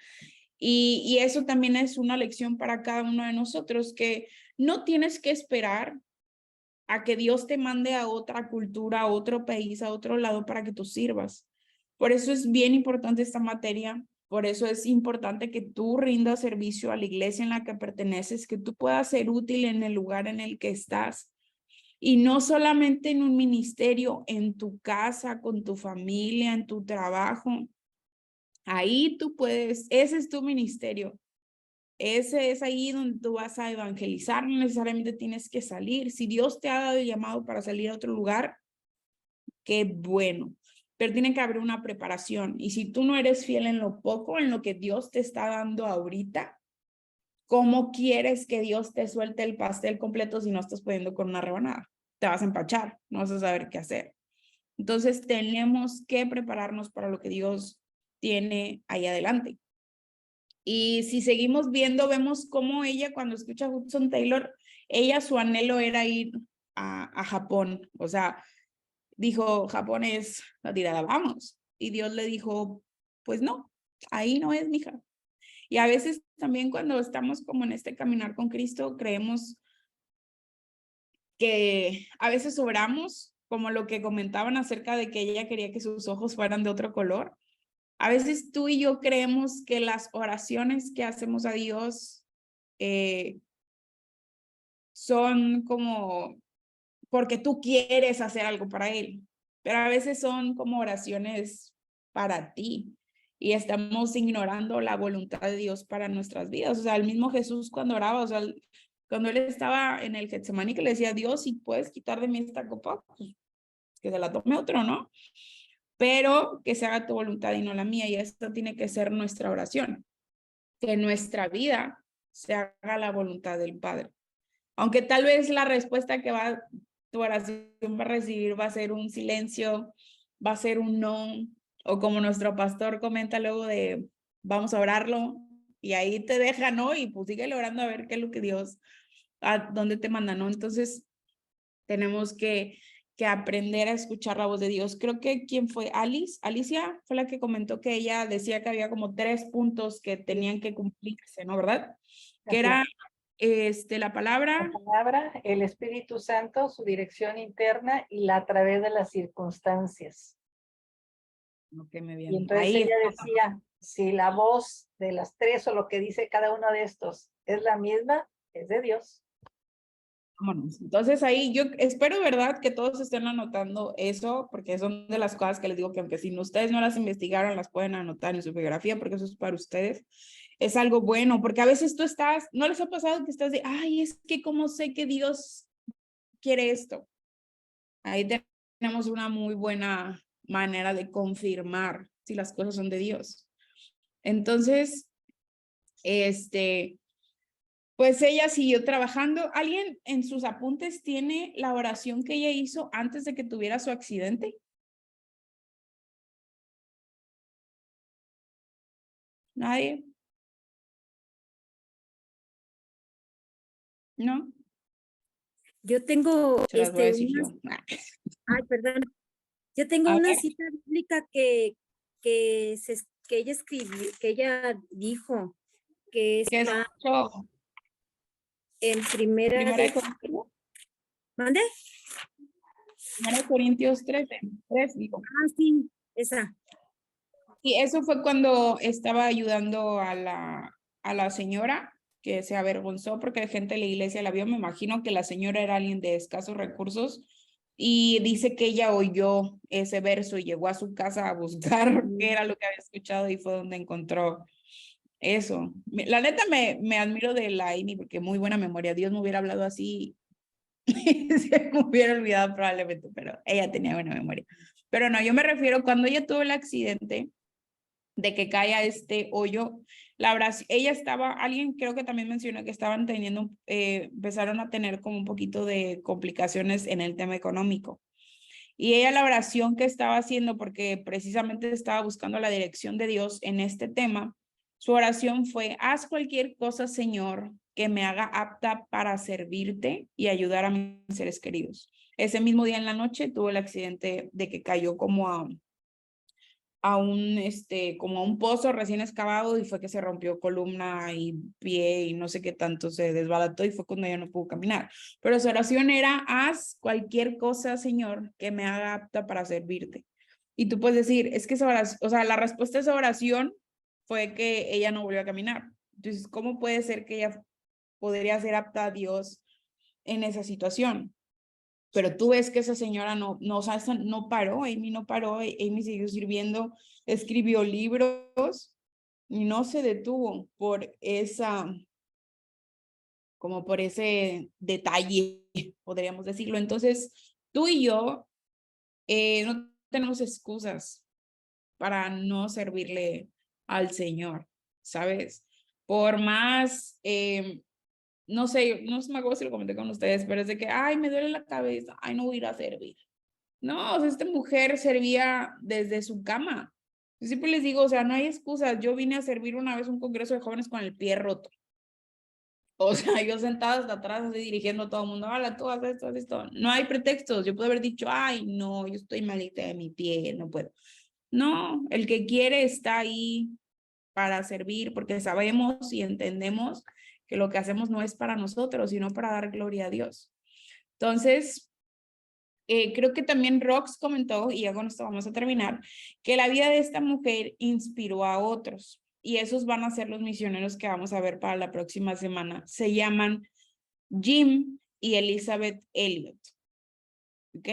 Y eso también es una lección para cada uno de nosotros, que no tienes que esperar a que Dios te mande a otra cultura, a otro país, a otro lado para que tú sirvas. Por eso es bien importante esta materia, por eso es importante que tú rindas servicio a la iglesia en la que perteneces, que tú puedas ser útil en el lugar en el que estás. Y no solamente en un ministerio, en tu casa, con tu familia, en tu trabajo. Ahí tú puedes, ese es tu ministerio. Ese es ahí donde tú vas a evangelizar, no necesariamente tienes que salir. Si Dios te ha dado el llamado para salir a otro lugar, qué bueno, pero tiene que haber una preparación. Y si tú no eres fiel en lo poco, en lo que Dios te está dando ahorita, ¿cómo quieres que Dios te suelte el pastel completo si no estás pudiendo con una rebanada? Te vas a empachar, no vas a saber qué hacer. Entonces tenemos que prepararnos para lo que Dios tiene ahí adelante. Y si seguimos viendo, vemos cómo ella, cuando escucha a Hudson Taylor, su anhelo era ir a Japón. O sea, dijo, Japón es la tirada, vamos. Y Dios le dijo, pues no, ahí no es, mija. Y a veces también cuando estamos como en este caminar con Cristo, creemos que a veces obramos, como lo que comentaban acerca de que ella quería que sus ojos fueran de otro color. A veces tú y yo creemos que las oraciones que hacemos a Dios son como porque tú quieres hacer algo para él, pero a veces son como oraciones para ti y estamos ignorando la voluntad de Dios para nuestras vidas. O sea, el mismo Jesús cuando oraba, o sea, cuando él estaba en el Getsemaní, que le decía, Dios, si puedes quitar de mí esta copa, pues, que se la tome otro, ¿no? Pero que se haga tu voluntad y no la mía, y esto tiene que ser nuestra oración, que en nuestra vida se haga la voluntad del Padre. Aunque tal vez la respuesta que tu oración va a recibir va a ser un silencio, va a ser un no, o como nuestro pastor comenta luego de, vamos a orarlo, y ahí te deja, ¿no? Y pues sigue orando a ver qué es lo que Dios, a dónde te manda, ¿no? Entonces, tenemos que aprender a escuchar la voz de Dios. Creo que, ¿quién fue? Alicia fue la que comentó que ella decía que había como 3 puntos que tenían que cumplirse, ¿no? ¿Verdad? Que era la palabra. La palabra, el Espíritu Santo, su dirección interna y a través de las circunstancias. Okay, me y entonces ahí ella está. decía, si la voz de las 3 o lo que dice cada uno de estos es la misma, es de Dios. Vámonos. Entonces ahí yo espero, ¿verdad?, que todos estén anotando eso, porque son de las cosas que les digo que aunque si ustedes no las investigaron, las pueden anotar en su biografía, porque eso es para ustedes. Es algo bueno, porque a veces tú ¿no les ha pasado que estás de, ay, es que cómo sé que Dios quiere esto? Ahí tenemos una muy buena manera de confirmar si las cosas son de Dios. Entonces, pues ella siguió trabajando. ¿Alguien en sus apuntes tiene la oración que ella hizo antes de que tuviera su accidente? ¿Nadie? ¿No? Yo tengo Se las voy a decir unas, yo. ay, perdón. Yo tengo A una ver. cita bíblica que ella escribió, que ella dijo, que ¿Qué es está eso? en Primera de Corintios. ¿Mande? 1 Corintios 13, 3, digo. Ah, sí, esa. Y eso fue cuando estaba ayudando a la señora que se avergonzó porque la gente de la iglesia la vio. Me imagino que la señora era alguien de escasos recursos y dice que ella oyó ese verso y llegó a su casa a buscar qué era lo que había escuchado y fue donde encontró eso. La neta me admiro de la Amy porque muy buena memoria. Dios me hubiera hablado así se me hubiera olvidado probablemente, pero ella tenía buena memoria. Pero no, yo me refiero cuando ella tuvo el accidente de que cae a este hoyo, ella estaba, alguien creo que también mencionó que estaban teniendo, empezaron a tener como un poquito de complicaciones en el tema económico. Y ella la oración que estaba haciendo, porque precisamente estaba buscando la dirección de Dios en este tema, su oración fue, haz cualquier cosa, Señor, que me haga apta para servirte y ayudar a mis seres queridos. Ese mismo día en la noche tuvo el accidente de que cayó como como a un pozo recién excavado y fue que se rompió columna y pie y no sé qué tanto se desbarató y fue cuando ella no pudo caminar. Pero su oración era, haz cualquier cosa, Señor, que me haga apta para servirte. Y tú puedes decir, es que esa oración, o sea, la respuesta a esa oración fue que ella no volvió a caminar. Entonces, ¿cómo puede ser que ella podría ser apta a Dios en esa situación? Pero tú ves que esa señora no paró, Amy no paró, Amy siguió sirviendo, escribió libros y no se detuvo por como por ese detalle, podríamos decirlo. Entonces, tú y yo no tenemos excusas para no servirle al Señor, ¿sabes? Por más no sé, no me acuerdo si lo comenté con ustedes, pero es de que, ay, me duele la cabeza, ay, no voy a ir a servir. No, o sea, esta mujer servía desde su cama. Yo siempre les digo, o sea, no hay excusas. Yo vine a servir una vez un congreso de jóvenes con el pie roto. O sea, yo sentada hasta atrás, así dirigiendo a todo el mundo, hola, tú haces esto, haces esto. No hay pretextos. Yo puedo haber dicho, ay, no, yo estoy malita de mi pie, no puedo. No, el que quiere está ahí para servir, porque sabemos y entendemos que lo que hacemos no es para nosotros, sino para dar gloria a Dios. Entonces, creo que también Rox comentó, y ya con esto vamos a terminar, que la vida de esta mujer inspiró a otros, y esos van a ser los misioneros que vamos a ver para la próxima semana. Se llaman Jim y Elizabeth Elliot. ¿Ok?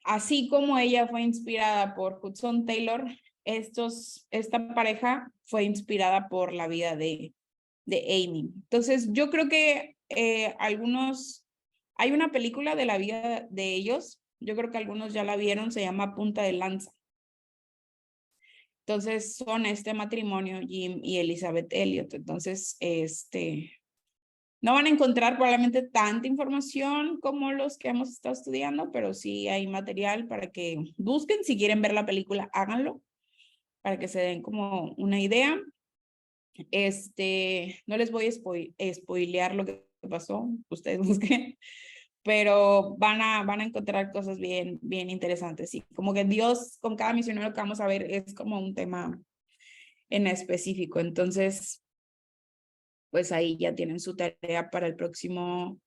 Así como ella fue inspirada por Hudson Taylor, esta pareja fue inspirada por la vida de Amy. Entonces, yo creo que hay una película de la vida de ellos, yo creo que algunos ya la vieron, se llama Punta de Lanza. Entonces, son este matrimonio, Jim y Elizabeth Elliot. Entonces, no van a encontrar probablemente tanta información como los que hemos estado estudiando, pero sí hay material para que busquen. Si quieren ver la película, háganlo, para que se den como una idea. No les voy a spoilear lo que pasó, ustedes busquen, pero van a encontrar cosas bien interesantes. Y como que Dios, con cada misionero que vamos a ver, es como un tema en específico. Entonces, pues ahí ya tienen su tarea para el próximo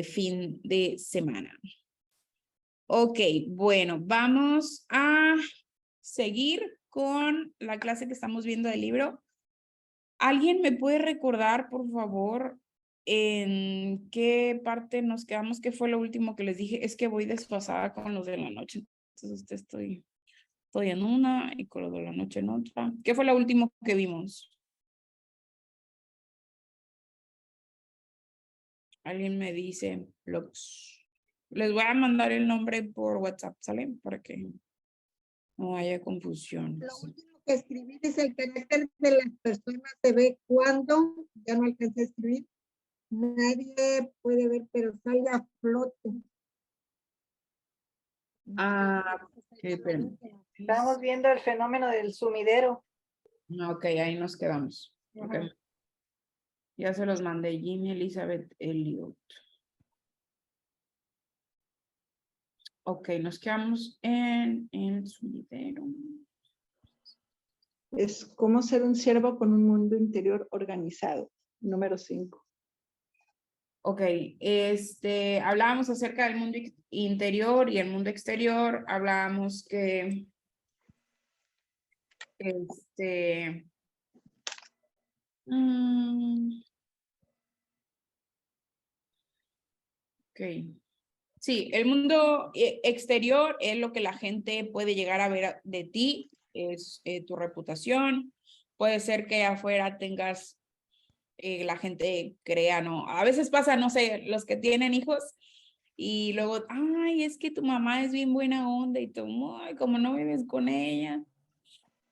fin de semana. Ok, bueno, vamos a seguir con la clase que estamos viendo del libro. ¿Alguien me puede recordar, por favor, en qué parte nos quedamos? ¿Qué fue lo último que les dije? Es que voy desfasada con los de la noche. Entonces estoy en una y con los de la noche en otra. ¿Qué fue lo último que vimos? Alguien me dice, les voy a mandar el nombre por WhatsApp, ¿sale? Para que no haya confusiones. Lo último que escribí dice: el carácter de las personas se ve cuando, ya no alcancé a escribir, nadie puede ver, pero sale a flote. Espérenme. Estamos viendo el fenómeno del sumidero. Ok, ahí nos quedamos. Okay. Ya se los mandé, Jimmy Elizabeth Elliot. Ok, nos quedamos en el sumidero. Es cómo ser un siervo con un mundo interior organizado. Número 5. Ok, hablábamos acerca del mundo interior y el mundo exterior. Hablábamos que ok. Sí, el mundo exterior es lo que la gente puede llegar a ver de ti, es tu reputación. Puede ser que afuera tengas, la gente crea, ¿no? A veces pasa, no sé, los que tienen hijos y luego, ay, es que tu mamá es bien buena onda y tú, ay, como no vives con ella.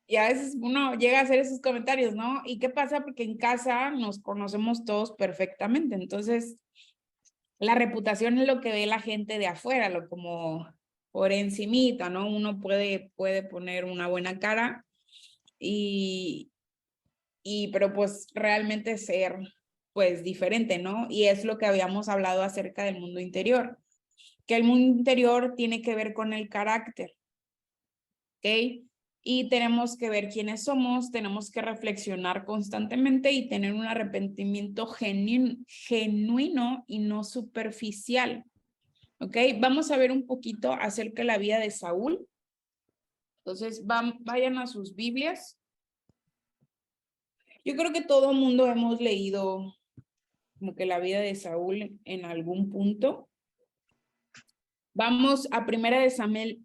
Y a veces uno llega a hacer esos comentarios, ¿no? ¿Y qué pasa? Porque en casa nos conocemos todos perfectamente, entonces la reputación es lo que ve la gente de afuera, lo como por encimita, ¿no? Uno puede poner una buena cara pero pues realmente ser pues diferente, ¿no? Y es lo que habíamos hablado acerca del mundo interior, que el mundo interior tiene que ver con el carácter, ¿ok? Y tenemos que ver quiénes somos, tenemos que reflexionar constantemente y tener un arrepentimiento genuino y no superficial. ¿Ok? Vamos a ver un poquito acerca de la vida de Saúl. Entonces, vayan a sus Biblias. Yo creo que todo el mundo hemos leído como que la vida de Saúl en algún punto. Vamos a Primera de Samuel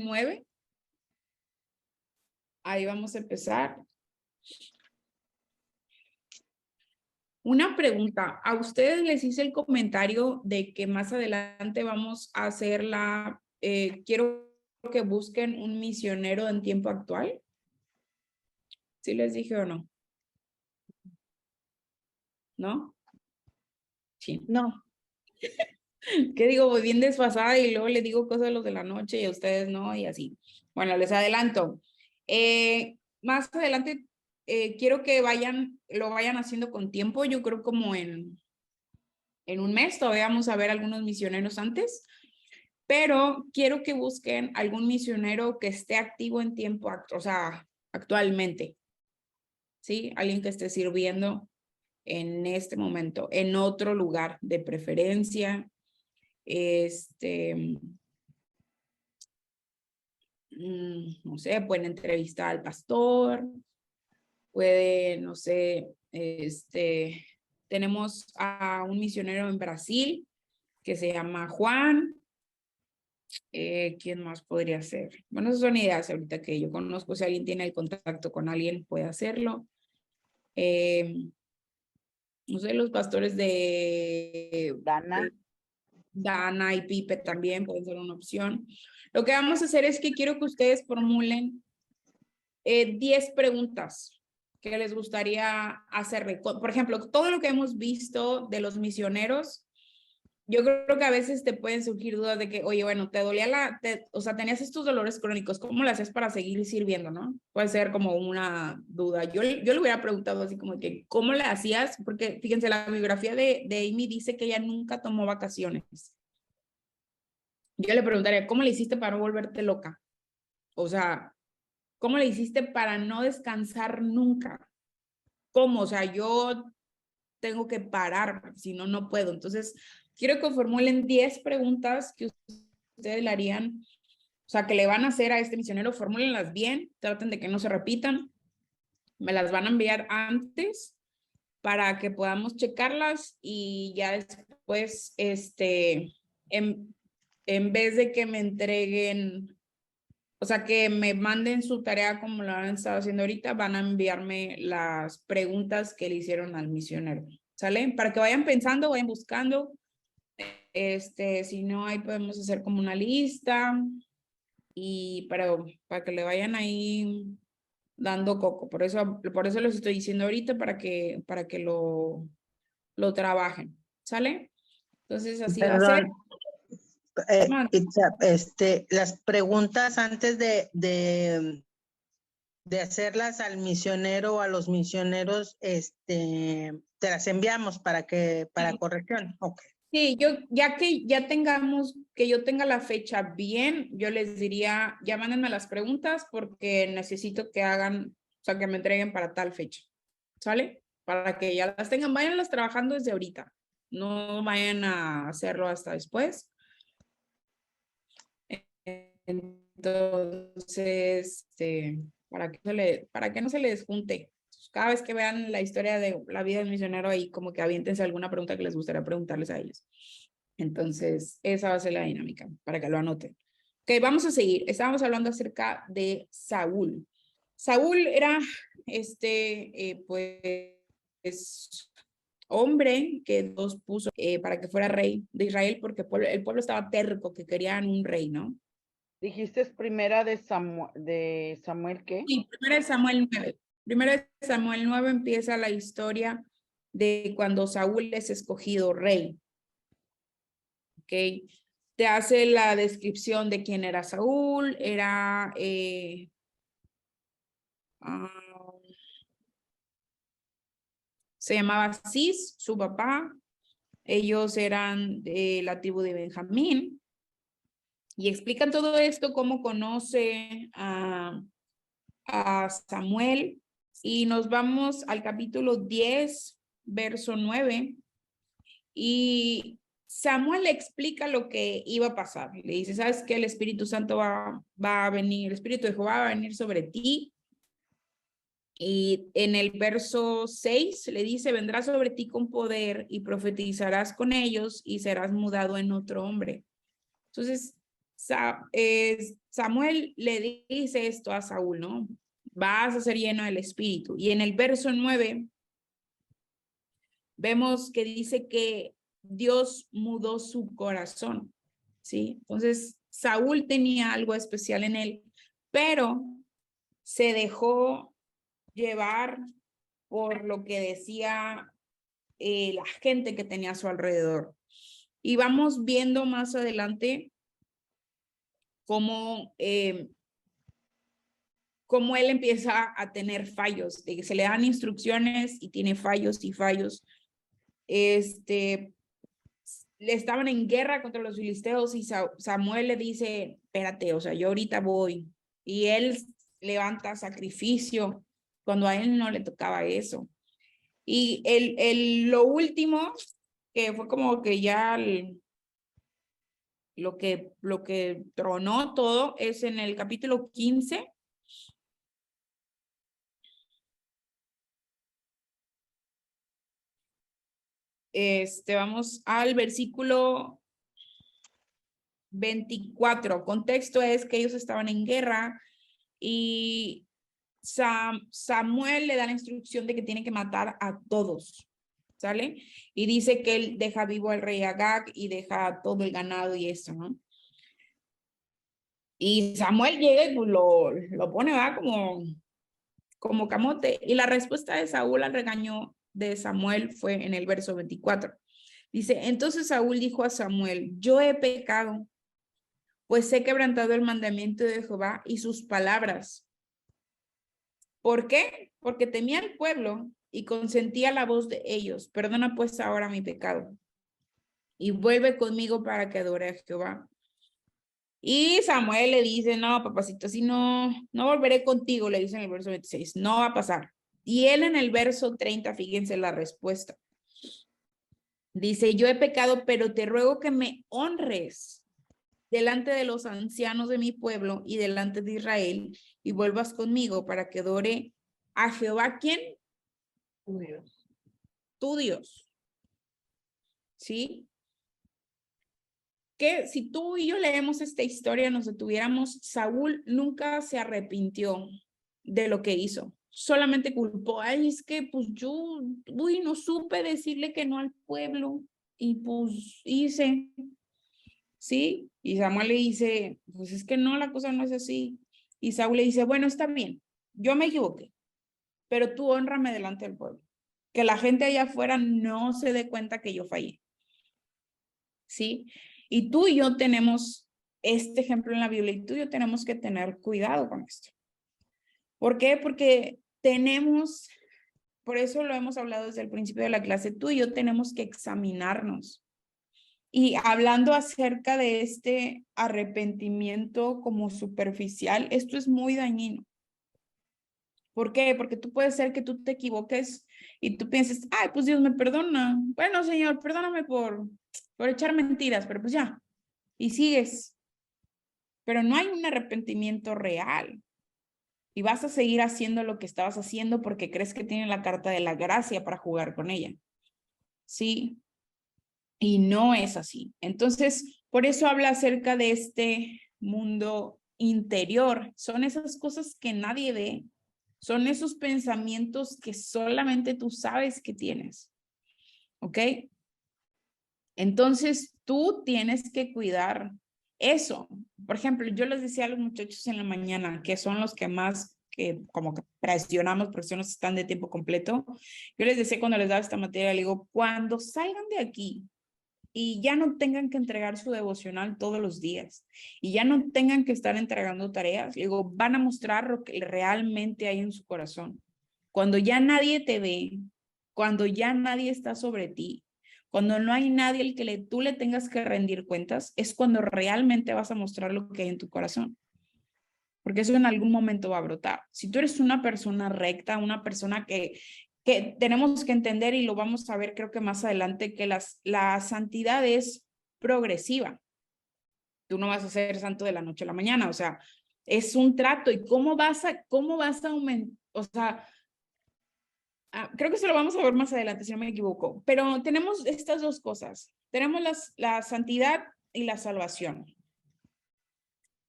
9. Ahí vamos a empezar. Una pregunta, ¿a ustedes les hice el comentario de que más adelante vamos a hacer quiero que busquen un misionero en tiempo actual? ¿Sí les dije o no? ¿No? Sí. No. ¿Qué digo? Voy bien desfasada y luego les digo cosas a los de la noche y a ustedes no, y así. Bueno, les adelanto. Más adelante quiero que lo vayan haciendo con tiempo. Yo creo como en un mes todavía vamos a ver algunos misioneros antes, pero quiero que busquen algún misionero que esté activo en tiempo, o sea, actualmente. ¿Sí? Alguien que esté sirviendo en este momento, en otro lugar de preferencia. No sé, pueden entrevistar al pastor, puede, no sé, tenemos a un misionero en Brasil que se llama Juan. ¿Quién más podría ser? Bueno, esas son ideas ahorita que yo conozco. Si alguien tiene el contacto con alguien, puede hacerlo. No sé, los pastores de Dana y Pipe también pueden ser una opción. Lo que vamos a hacer es que quiero que ustedes formulen 10 preguntas que les gustaría hacerle. Por ejemplo, todo lo que hemos visto de los misioneros, yo creo que a veces te pueden surgir dudas de que, oye, bueno, te dolía o sea, tenías estos dolores crónicos, ¿cómo lo haces para seguir sirviendo, no? Puede ser como una duda. Yo le hubiera preguntado así como que, ¿cómo le hacías? Porque fíjense, la biografía de Amy dice que ella nunca tomó vacaciones. Yo le preguntaría, ¿cómo le hiciste para no volverte loca? O sea, ¿cómo le hiciste para no descansar nunca? ¿Cómo? O sea, yo tengo que parar, si no, no puedo. Entonces, quiero que formulen 10 preguntas que ustedes le harían, o sea, que le van a hacer a este misionero. Formúlenlas bien, traten de que no se repitan. Me las van a enviar antes para que podamos checarlas y ya después, en vez de que me entreguen, o sea, que me manden su tarea como lo han estado haciendo ahorita, van a enviarme las preguntas que le hicieron al misionero. ¿Sale? Para que vayan pensando, vayan buscando. Si no, ahí podemos hacer como una lista y para que le vayan ahí dando coco. Por eso les estoy diciendo ahorita para que lo trabajen. ¿Sale? Entonces así va a ser. Perdón, las preguntas antes de hacerlas al misionero o a los misioneros, te las enviamos para corrección. Okay. Sí, ya que yo tenga la fecha bien, yo les diría, ya mándenme las preguntas porque necesito que hagan, o sea, que me entreguen para tal fecha. ¿Sale? Para que ya las tengan, váyanlas trabajando desde ahorita. No vayan a hacerlo hasta después. Entonces, para que no se les junte. Cada vez que vean la historia de la vida del misionero ahí, como que aviéntense alguna pregunta que les gustaría preguntarles a ellos. Entonces, esa va a ser la dinámica, para que lo anoten. Ok, vamos a seguir. Estábamos hablando acerca de Saúl. Saúl era, pues, hombre que Dios puso para que fuera rey de Israel, porque el pueblo estaba terco, que querían un rey, ¿no? Dijiste primera de Samuel, ¿qué? Sí, primera de Samuel 9. Primera de Samuel 9 empieza la historia de cuando Saúl es escogido rey. ¿Ok? Te hace la descripción de quién era Saúl. Era se llamaba Cis, su papá. Ellos eran de la tribu de Benjamín. Y explican todo esto, cómo conoce a Samuel. Y nos vamos al capítulo 10, verso 9. Y Samuel le explica lo que iba a pasar. Le dice, ¿sabes qué? El Espíritu Santo va a venir, el Espíritu de Jehová va a venir sobre ti. Y en el verso 6 le dice, vendrá sobre ti con poder y profetizarás con ellos y serás mudado en otro hombre. Entonces, Samuel le dice esto a Saúl, ¿no? Vas a ser lleno del Espíritu. Y en el verso 9 vemos que dice que Dios mudó su corazón, ¿sí? Entonces, Saúl tenía algo especial en él, pero se dejó llevar por lo que decía la gente que tenía a su alrededor. Y vamos viendo más adelante cómo él empieza a tener fallos, de que se le dan instrucciones y tiene fallos y fallos. Le estaban en guerra contra los filisteos y Samuel le dice, espérate, o sea, yo ahorita voy. Y él levanta sacrificio cuando a él no le tocaba eso. Y lo último, que fue como que ya lo que tronó todo, es en el capítulo 15. Vamos al versículo 24. Contexto es que ellos estaban en guerra y Samuel le da la instrucción de que tiene que matar a todos, ¿sale? Y dice que él deja vivo al rey Agag y deja todo el ganado y eso, ¿no? Y Samuel llega y pues, lo pone, va, como camote. Y la respuesta de Saúl al regaño de Samuel fue en el verso 24. Dice, entonces Saúl dijo a Samuel, yo he pecado, pues he quebrantado el mandamiento de Jehová y sus palabras. ¿Por qué? Porque temía al pueblo y consentía la voz de ellos. Perdona pues ahora mi pecado y vuelve conmigo para que adore a Jehová. Y Samuel le dice, no, papacito, así no volveré contigo, le dice en el verso 26, no va a pasar. Y él en el verso 30, fíjense la respuesta. Dice, yo he pecado, pero te ruego que me honres delante de los ancianos de mi pueblo y delante de Israel y vuelvas conmigo para que adore a Jehová. ¿Quién? Tu Dios. Tu Dios. ¿Sí? Que si tú y yo leemos esta historia, nos detuviéramos, Saúl nunca se arrepintió de lo que hizo. Solamente culpó, ay, es que pues yo, no supe decirle que no al pueblo y pues hice, ¿sí? Y Samuel le dice, pues es que no, la cosa no es así. Y Saúl le dice, bueno, está bien, yo me equivoqué, pero tú hónrame delante del pueblo. Que la gente allá afuera no se dé cuenta que yo fallé. ¿Sí? Y tú y yo tenemos este ejemplo en la Biblia y tú y yo tenemos que tener cuidado con esto. ¿Por qué? Porque tenemos, por eso lo hemos hablado desde el principio de la clase, tú y yo tenemos que examinarnos. Y hablando acerca de este arrepentimiento como superficial, esto es muy dañino. ¿Por qué? Porque tú puedes ser que tú te equivoques y tú pienses, ay, pues Dios me perdona. Bueno, Señor, perdóname por echar mentiras, pero pues ya. Y sigues. Pero no hay un arrepentimiento real. Y vas a seguir haciendo lo que estabas haciendo porque crees que tiene la carta de la gracia para jugar con ella. ¿Sí? Y no es así. Entonces, por eso habla acerca de este mundo interior. Son esas cosas que nadie ve. Son esos pensamientos que solamente tú sabes que tienes. ¿Ok? Entonces, tú tienes que cuidar eso. Por ejemplo, yo les decía a los muchachos en la mañana, que son los que más como que presionamos porque son los que están de tiempo completo. Yo les decía cuando les daba esta materia, le digo, cuando salgan de aquí y ya no tengan que entregar su devocional todos los días y ya no tengan que estar entregando tareas, le digo, van a mostrar lo que realmente hay en su corazón. Cuando ya nadie te ve, cuando ya nadie está sobre ti, cuando no hay nadie al que tú le tengas que rendir cuentas, es cuando realmente vas a mostrar lo que hay en tu corazón. Porque eso en algún momento va a brotar. Si tú eres una persona recta, una persona que tenemos que entender, y lo vamos a ver creo que más adelante, que la santidad es progresiva. Tú no vas a ser santo de la noche a la mañana, o sea, es un trato. ¿Y cómo vas a aumentar? O sea, creo que eso lo vamos a ver más adelante, si no me equivoco. Pero tenemos estas dos cosas. Tenemos la santidad y la salvación.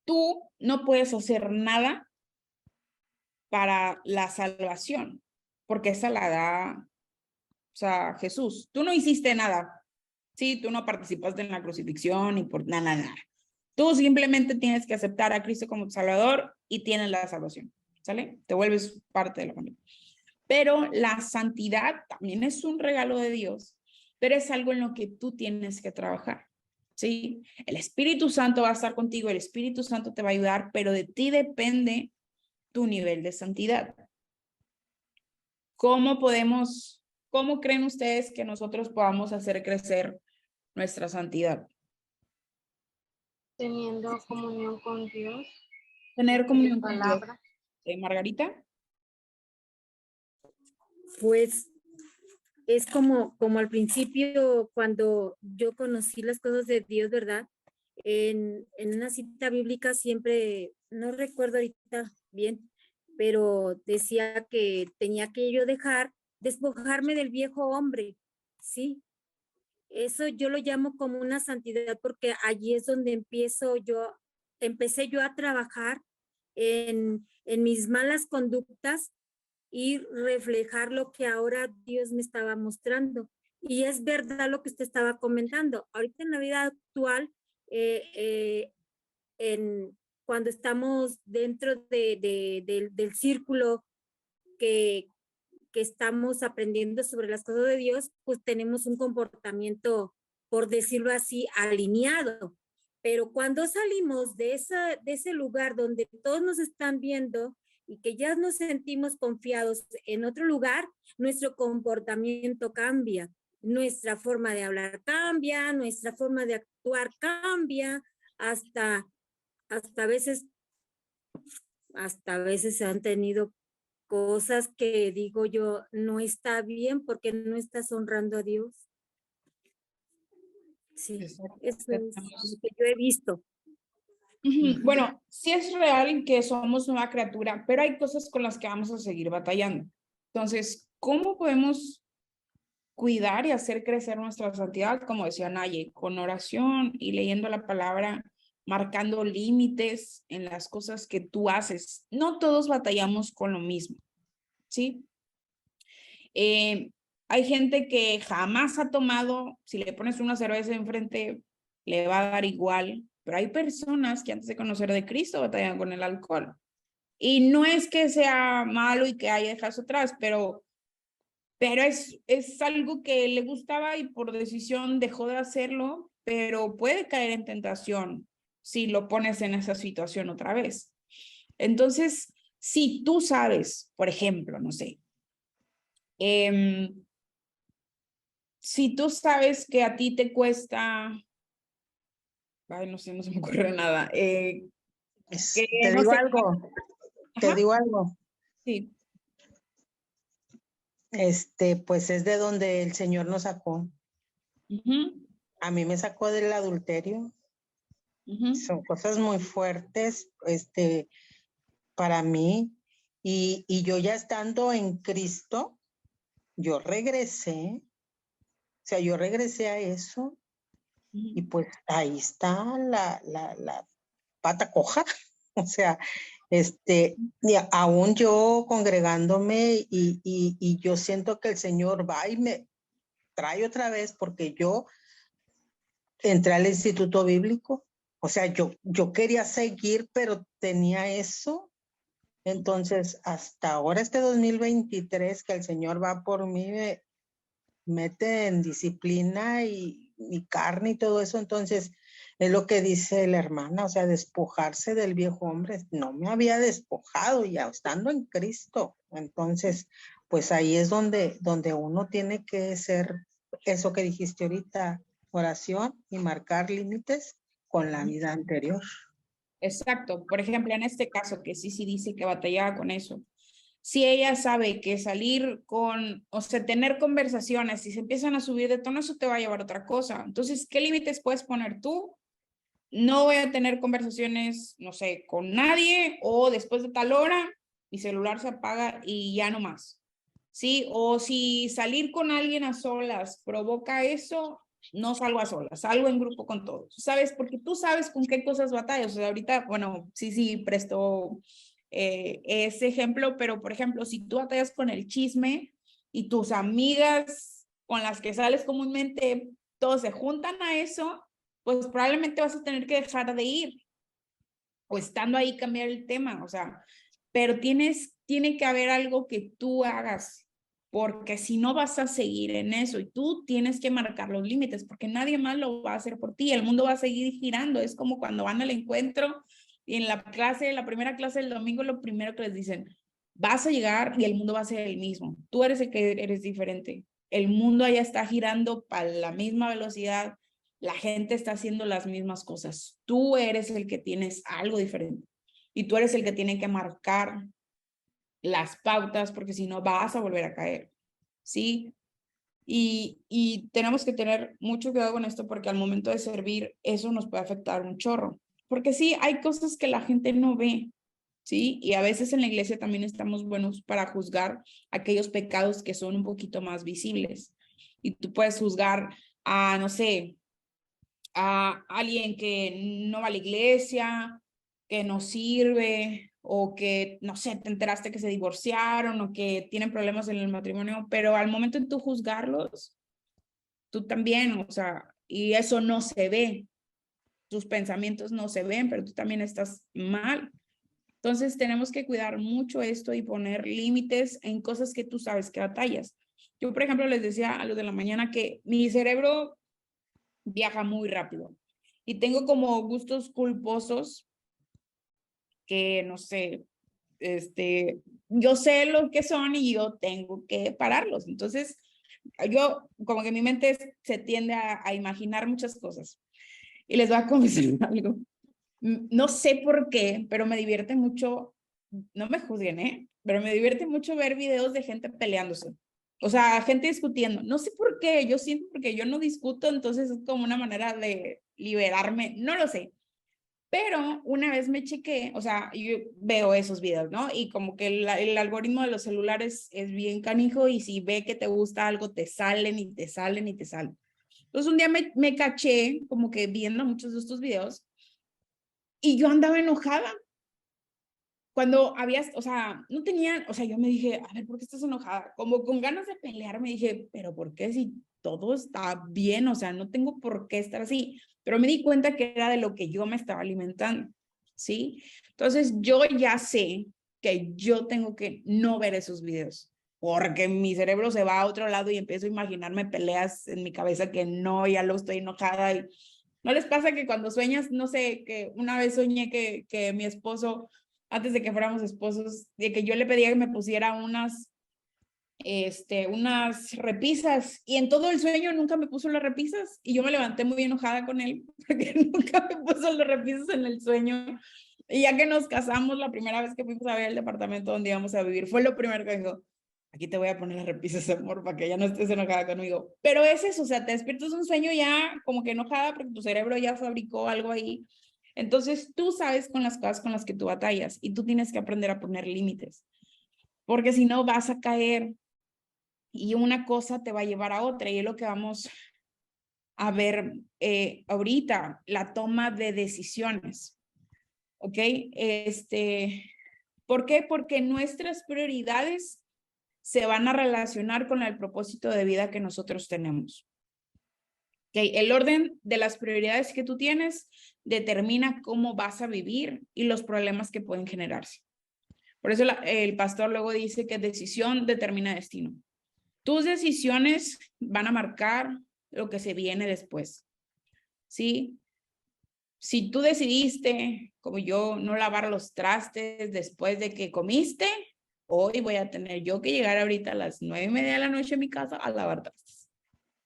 Tú no puedes hacer nada para la salvación, porque esa la da, o sea, Jesús. Tú no hiciste nada. Sí, tú no participaste en la crucifixión y por nada. Tú simplemente tienes que aceptar a Cristo como tu Salvador y tienes la salvación. ¿Sale? Te vuelves parte de la familia. Pero la santidad también es un regalo de Dios, pero es algo en lo que tú tienes que trabajar. ¿Sí? El Espíritu Santo va a estar contigo, el Espíritu Santo te va a ayudar, pero de ti depende tu nivel de santidad. ¿Cómo creen ustedes que nosotros podamos hacer crecer nuestra santidad? Teniendo comunión con Dios. Tener comunión con Dios. Palabra. Margarita. Pues es como al principio, cuando yo conocí las cosas de Dios, ¿verdad? En una cita bíblica siempre, no recuerdo ahorita bien, pero decía que tenía que yo despojarme del viejo hombre, ¿sí? Eso yo lo llamo como una santidad porque allí es donde empecé yo a trabajar en mis malas conductas y reflejar lo que ahora Dios me estaba mostrando. Y es verdad lo que usted estaba comentando. Ahorita en la vida actual, cuando estamos dentro del círculo que estamos aprendiendo sobre las cosas de Dios, pues tenemos un comportamiento, por decirlo así, alineado. Pero cuando salimos de ese lugar donde todos nos están viendo y que ya nos sentimos confiados en otro lugar, nuestro comportamiento cambia, nuestra forma de hablar cambia, nuestra forma de actuar cambia, hasta a veces se han tenido cosas que digo yo, no está bien porque no estás honrando a Dios. Sí, eso es lo que yo he visto. Bueno, sí es real que somos nueva criatura, pero hay cosas con las que vamos a seguir batallando. Entonces, ¿cómo podemos cuidar y hacer crecer nuestra santidad? Como decía Naye, con oración y leyendo la palabra, marcando límites en las cosas que tú haces. No todos batallamos con lo mismo, ¿sí? Hay gente que jamás ha tomado, si le pones una cerveza enfrente, le va a dar igual, pero hay personas que antes de conocer de Cristo batallan con el alcohol. Y no es que sea malo y que haya dejado eso atrás, pero es algo que le gustaba y por decisión dejó de hacerlo, pero puede caer en tentación si lo pones en esa situación otra vez. Entonces, si tú sabes, por ejemplo, no sé, si tú sabes que a ti te cuesta, ay, no sé, no se me ocurre nada. Te digo algo. Te digo algo. Sí. Pues es de donde el Señor nos sacó. A mí me sacó del adulterio. Son cosas muy fuertes, para mí. Y yo ya estando en Cristo, yo regresé. O sea, yo regresé a eso. Y pues ahí está la pata coja. O sea, y aún yo congregándome y yo siento que el Señor va y me trae otra vez porque yo entré al instituto bíblico. O sea, yo quería seguir, pero tenía eso. Entonces, hasta ahora, 2023, que el Señor va por mí, me mete en disciplina y mi carne y todo eso. Entonces, es lo que dice la hermana, o sea, despojarse del viejo hombre. No me había despojado ya, estando en Cristo. Entonces, pues ahí es donde uno tiene que ser eso que dijiste ahorita, oración y marcar límites con la vida anterior. Exacto. Por ejemplo, en este caso, que sí dice que batallaba con eso. Si ella sabe que salir con, o sea, tener conversaciones, si se empiezan a subir de tono, eso te va a llevar a otra cosa. Entonces, ¿qué límites puedes poner tú? No voy a tener conversaciones, no sé, con nadie, o después de tal hora, mi celular se apaga y ya no más. ¿Sí? O si salir con alguien a solas provoca eso, no salgo a solas, salgo en grupo con todos, ¿sabes? Porque tú sabes con qué cosas batallas. O sea, ahorita, bueno, sí, presto ese ejemplo, pero por ejemplo, si tú batallas con el chisme y tus amigas con las que sales comúnmente, todos se juntan a eso, pues probablemente vas a tener que dejar de ir o estando ahí cambiar el tema, o sea, pero tiene que haber algo que tú hagas, porque si no vas a seguir en eso y tú tienes que marcar los límites, porque nadie más lo va a hacer por ti, el mundo va a seguir girando. Es como cuando van al encuentro y en la primera clase del domingo, lo primero que les dicen, vas a llegar y el mundo va a ser el mismo, tú eres el que eres diferente, el mundo allá está girando para la misma velocidad, la gente está haciendo las mismas cosas, tú eres el que tienes algo diferente y tú eres el que tiene que marcar las pautas, porque si no vas a volver a caer, ¿sí? Y tenemos que tener mucho cuidado con esto, porque al momento de servir, eso nos puede afectar un chorro. Porque sí, hay cosas que la gente no ve, ¿sí? Y a veces en la iglesia también estamos buenos para juzgar aquellos pecados que son un poquito más visibles. Y tú puedes juzgar a, no sé, a alguien que no va a la iglesia, que no sirve, o que, no sé, te enteraste que se divorciaron o que tienen problemas en el matrimonio, pero al momento de tú juzgarlos, tú también, o sea, y eso no se ve, tus pensamientos no se ven, pero tú también estás mal. Entonces tenemos que cuidar mucho esto y poner límites en cosas que tú sabes que batallas. Yo, por ejemplo, les decía a los de la mañana que mi cerebro viaja muy rápido y tengo como gustos culposos que, no sé, yo sé lo que son y yo tengo que pararlos. Entonces, yo como que mi mente se tiende a imaginar muchas cosas. Y les voy a confesar algo. No sé por qué, pero me divierte mucho, no me juzguen, pero me divierte mucho ver videos de gente peleándose. O sea, gente discutiendo. No sé por qué, yo siento porque yo no discuto, entonces es como una manera de liberarme, no lo sé. Pero una vez me chequé, o sea, yo veo esos videos, ¿no? Y como que el algoritmo de los celulares es bien canijo y si ve que te gusta algo, te salen y te salen y te salen. Entonces un día me caché como que viendo muchos de estos videos y yo andaba enojada. Cuando habías, o sea, no tenían, o sea, yo me dije, a ver, ¿por qué estás enojada? Como con ganas de pelear, me dije, pero ¿por qué si todo está bien? O sea, no tengo por qué estar así. Pero me di cuenta que era de lo que yo me estaba alimentando, ¿sí? Entonces yo ya sé que yo tengo que no ver esos videos, porque mi cerebro se va a otro lado y empiezo a imaginarme peleas en mi cabeza que no, ya lo estoy enojada. Y ¿no les pasa que cuando sueñas, no sé, que una vez soñé que mi esposo antes de que fuéramos esposos, de que yo le pedía que me pusiera unas repisas y en todo el sueño nunca me puso las repisas y yo me levanté muy enojada con él porque nunca me puso las repisas en el sueño. Y ya que nos casamos, la primera vez que fuimos a ver el departamento donde íbamos a vivir, fue lo primero que dijo, aquí te voy a poner las repisas, amor, para que ya no estés enojada conmigo. Pero es eso, o sea, te despiertas un sueño ya como que enojada porque tu cerebro ya fabricó algo ahí. Entonces tú sabes con las cosas con las que tú batallas y tú tienes que aprender a poner límites, porque si no vas a caer y una cosa te va a llevar a otra y es lo que vamos a ver ahorita, la toma de decisiones. ¿Ok? ¿Por qué? Porque nuestras prioridades se van a relacionar con el propósito de vida que nosotros tenemos. ¿Okay? El orden de las prioridades que tú tienes determina cómo vas a vivir y los problemas que pueden generarse. Por eso el pastor luego dice que decisión determina destino. Tus decisiones van a marcar lo que se viene después. ¿Sí? Si tú decidiste, como yo, no lavar los trastes después de que comiste, hoy voy a tener yo que llegar ahorita a las 9:30 de la noche a mi casa a lavar trastes.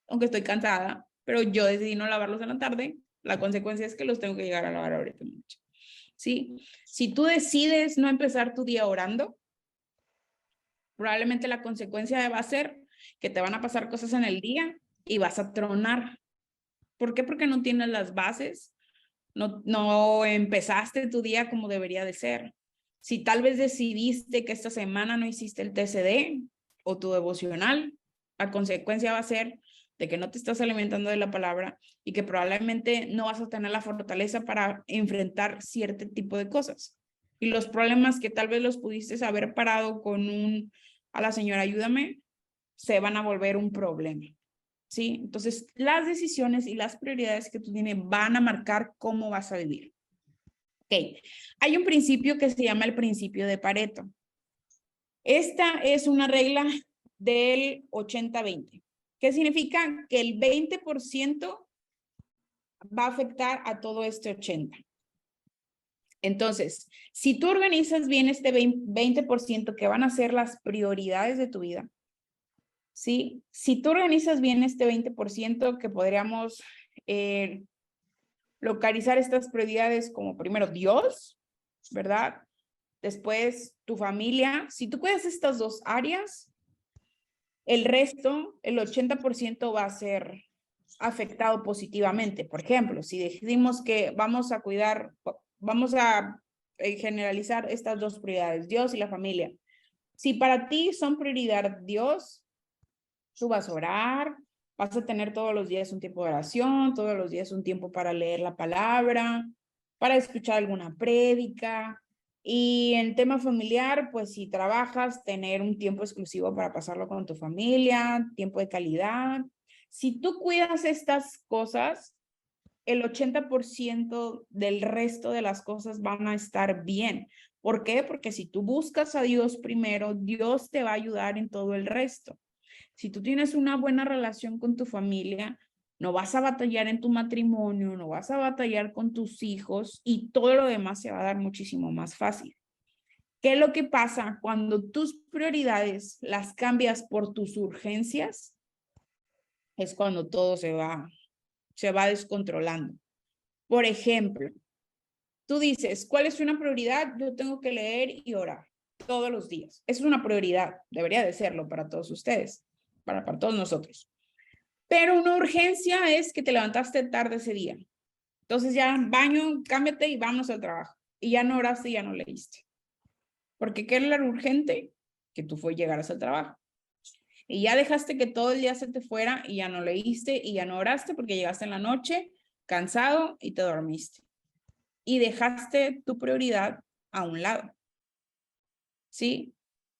Aunque estoy cansada, pero yo decidí no lavarlos en la tarde, la consecuencia es que los tengo que llegar a lavar ahorita en la noche. ¿Sí? Si tú decides no empezar tu día orando, probablemente la consecuencia va a ser que te van a pasar cosas en el día y vas a tronar. ¿Por qué? Porque no tienes las bases, no empezaste tu día como debería de ser. Si tal vez decidiste que esta semana no hiciste el TCD o tu devocional, la consecuencia va a ser de que no te estás alimentando de la palabra y que probablemente no vas a tener la fortaleza para enfrentar cierto tipo de cosas. Y los problemas que tal vez los pudiste haber parado con a la señora, ayúdame, se van a volver un problema. ¿Sí? Entonces, las decisiones y las prioridades que tú tienes van a marcar cómo vas a vivir. Ok, hay un principio que se llama el principio de Pareto. Esta es una regla del 80-20. ¿Qué significa? Que el 20% va a afectar a todo este 80%. Entonces, si tú organizas bien este 20% que van a ser las prioridades de tu vida, ¿sí? Si tú organizas bien este 20%, que podríamos localizar estas prioridades como primero Dios, ¿verdad? Después tu familia. Si tú cuidas estas dos áreas, el resto, el 80% va a ser afectado positivamente. Por ejemplo, si decidimos que vamos a cuidar, vamos a generalizar estas dos prioridades, Dios y la familia. Si para ti son prioridad Dios, tú vas a orar, Vas a tener todos los días un tiempo de oración, todos los días un tiempo para leer la palabra, para escuchar alguna prédica. Y en tema familiar, pues si trabajas, tener un tiempo exclusivo para pasarlo con tu familia, tiempo de calidad. Si tú cuidas estas cosas, el 80% del resto de las cosas van a estar bien. ¿Por qué? Porque si tú buscas a Dios primero, Dios te va a ayudar en todo el resto. Si tú tienes una buena relación con tu familia, no vas a batallar en tu matrimonio, no vas a batallar con tus hijos y todo lo demás se va a dar muchísimo más fácil. ¿Qué es lo que pasa cuando tus prioridades las cambias por tus urgencias? Es cuando todo se va descontrolando. Por ejemplo, tú dices, ¿cuál es una prioridad? Yo tengo que leer y orar todos los días. Es una prioridad, debería de serlo para todos ustedes, para todos nosotros. Pero una urgencia es que te levantaste tarde ese día. Entonces ya baño, cámbiate y vámonos al trabajo. Y ya no oraste y ya no leíste. Porque ¿qué era lo urgente? Que tú llegaras al trabajo. Y ya dejaste que todo el día se te fuera y ya no leíste y ya no oraste porque llegaste en la noche cansado y te dormiste. Y dejaste tu prioridad a un lado. ¿Sí?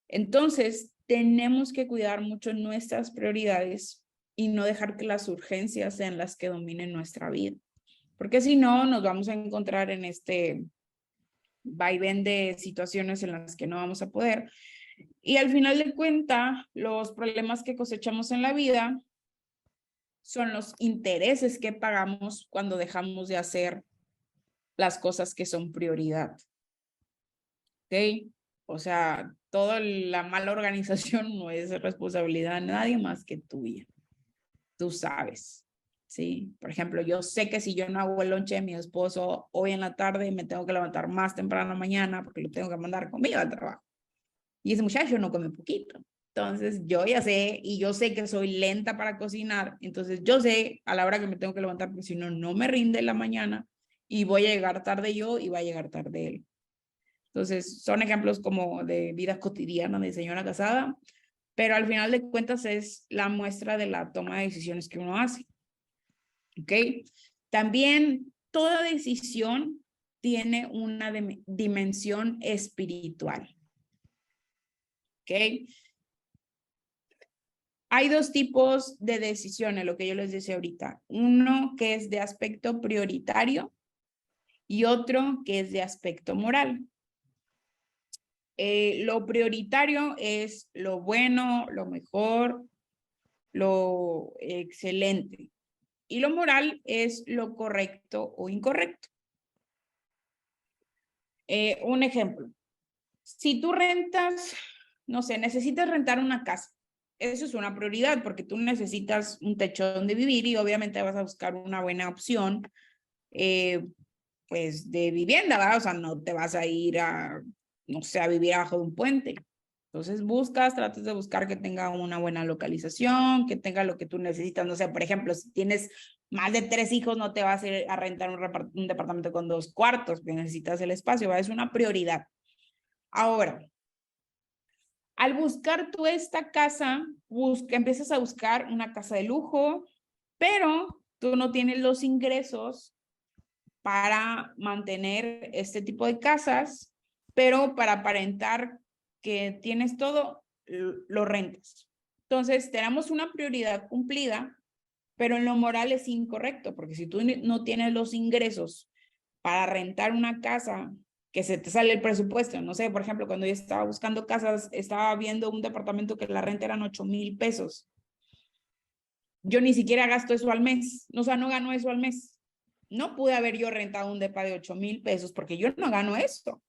Entonces, tenemos que cuidar mucho nuestras prioridades y no dejar que las urgencias sean las que dominen nuestra vida. Porque si no, nos vamos a encontrar en este vaivén de situaciones en las que no vamos a poder. Y al final de cuentas, los problemas que cosechamos en la vida son los intereses que pagamos cuando dejamos de hacer las cosas que son prioridad. ¿Ok? O sea, toda la mala organización no es responsabilidad de nadie más que tuya. Tú sabes, ¿sí? Por ejemplo, yo sé que si yo no hago el lonche de mi esposo hoy en la tarde, me tengo que levantar más temprano mañana porque lo tengo que mandar conmigo al trabajo. Y ese muchacho no come poquito. Entonces, yo ya sé, y yo sé que soy lenta para cocinar. Entonces, yo sé a la hora que me tengo que levantar, porque si no, no me rinde la mañana y voy a llegar tarde yo y va a llegar tarde él. Entonces, son ejemplos como de vida cotidiana de señora casada, pero al final de cuentas es la muestra de la toma de decisiones que uno hace. ¿Ok? También toda decisión tiene una dimensión espiritual. ¿Ok? Hay dos tipos de decisiones, lo que yo les decía ahorita. Uno que es de aspecto prioritario y otro que es de aspecto moral. Lo prioritario es lo bueno, lo mejor, lo excelente. Y lo moral es lo correcto o incorrecto. Un ejemplo. Si tú rentas, no sé, necesitas rentar una casa. Eso es una prioridad porque tú necesitas un techo donde vivir y obviamente vas a buscar una buena opción pues de vivienda, ¿verdad? O sea, no te vas a ir a, no sé, a vivir abajo de un puente. Entonces tratas de buscar que tenga una buena localización, que tenga lo que tú necesitas. No sé, por ejemplo, si tienes más de 3 hijos, no te vas a ir a rentar un departamento con 2 cuartos, que necesitas el espacio, ¿verdad? Es una prioridad. Ahora, al buscar tú esta casa, empiezas a buscar una casa de lujo, pero tú no tienes los ingresos para mantener este tipo de casas, pero para aparentar que tienes todo, lo rentas. Entonces, tenemos una prioridad cumplida, pero en lo moral es incorrecto, porque si tú no tienes los ingresos para rentar una casa, que se te sale el presupuesto, no sé, por ejemplo, cuando yo estaba buscando casas, estaba viendo un departamento que la renta eran 8,000 pesos. Yo ni siquiera gasto eso al mes, o sea, no gano eso al mes. No pude haber yo rentado un depa de 8,000 pesos porque yo no gano esto.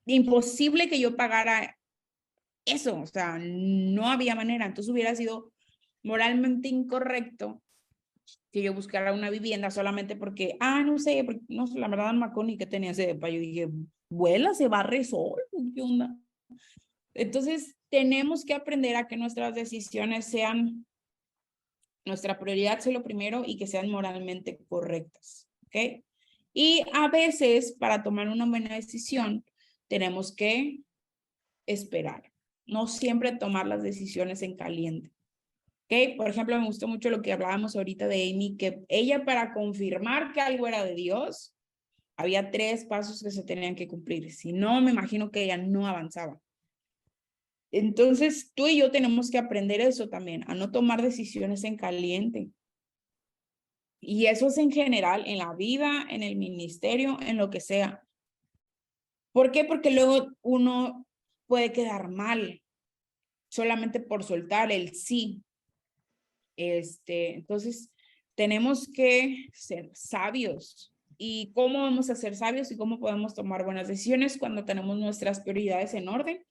Imposible que yo pagara eso, o sea, no había manera. Entonces hubiera sido moralmente incorrecto que yo buscara una vivienda solamente porque, no sé, no sé, la verdad no me acuerdo ni qué tenía ese depa. Yo dije, vuela, se barre solo, ¿qué onda? Entonces tenemos que aprender a que nuestras decisiones sean, nuestra prioridad sea lo primero y que sean moralmente correctas, ¿ok? Y a veces para tomar una buena decisión tenemos que esperar, no siempre tomar las decisiones en caliente. ¿Ok? Por ejemplo, me gustó mucho lo que hablábamos ahorita de Amy, que ella para confirmar que algo era de Dios, había 3 pasos que se tenían que cumplir. Si no, me imagino que ella no avanzaba. Entonces, tú y yo tenemos que aprender eso también, a no tomar decisiones en caliente. Y eso es en general, en la vida, en el ministerio, en lo que sea. ¿Por qué? Porque luego uno puede quedar mal solamente por soltar el sí. Entonces, tenemos que ser sabios. ¿Y cómo vamos a ser sabios y cómo podemos tomar buenas decisiones cuando tenemos nuestras prioridades en orden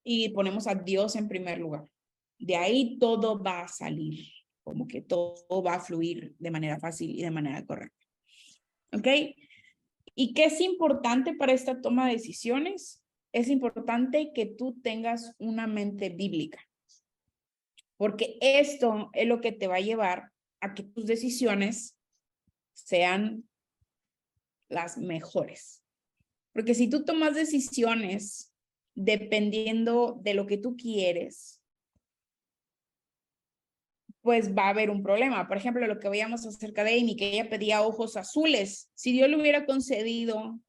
y ponemos a Dios en primer lugar? De ahí todo va a salir, como que todo va a fluir de manera fácil y de manera correcta. ¿Ok? ¿Y qué es importante para esta toma de decisiones? Es importante que tú tengas una mente bíblica, porque esto es lo que te va a llevar a que tus decisiones sean las mejores. Porque si tú tomas decisiones dependiendo de lo que tú quieres, pues va a haber un problema. Por ejemplo, lo que veíamos acerca de Amy, que ella pedía ojos azules. Si Dios le hubiera concedido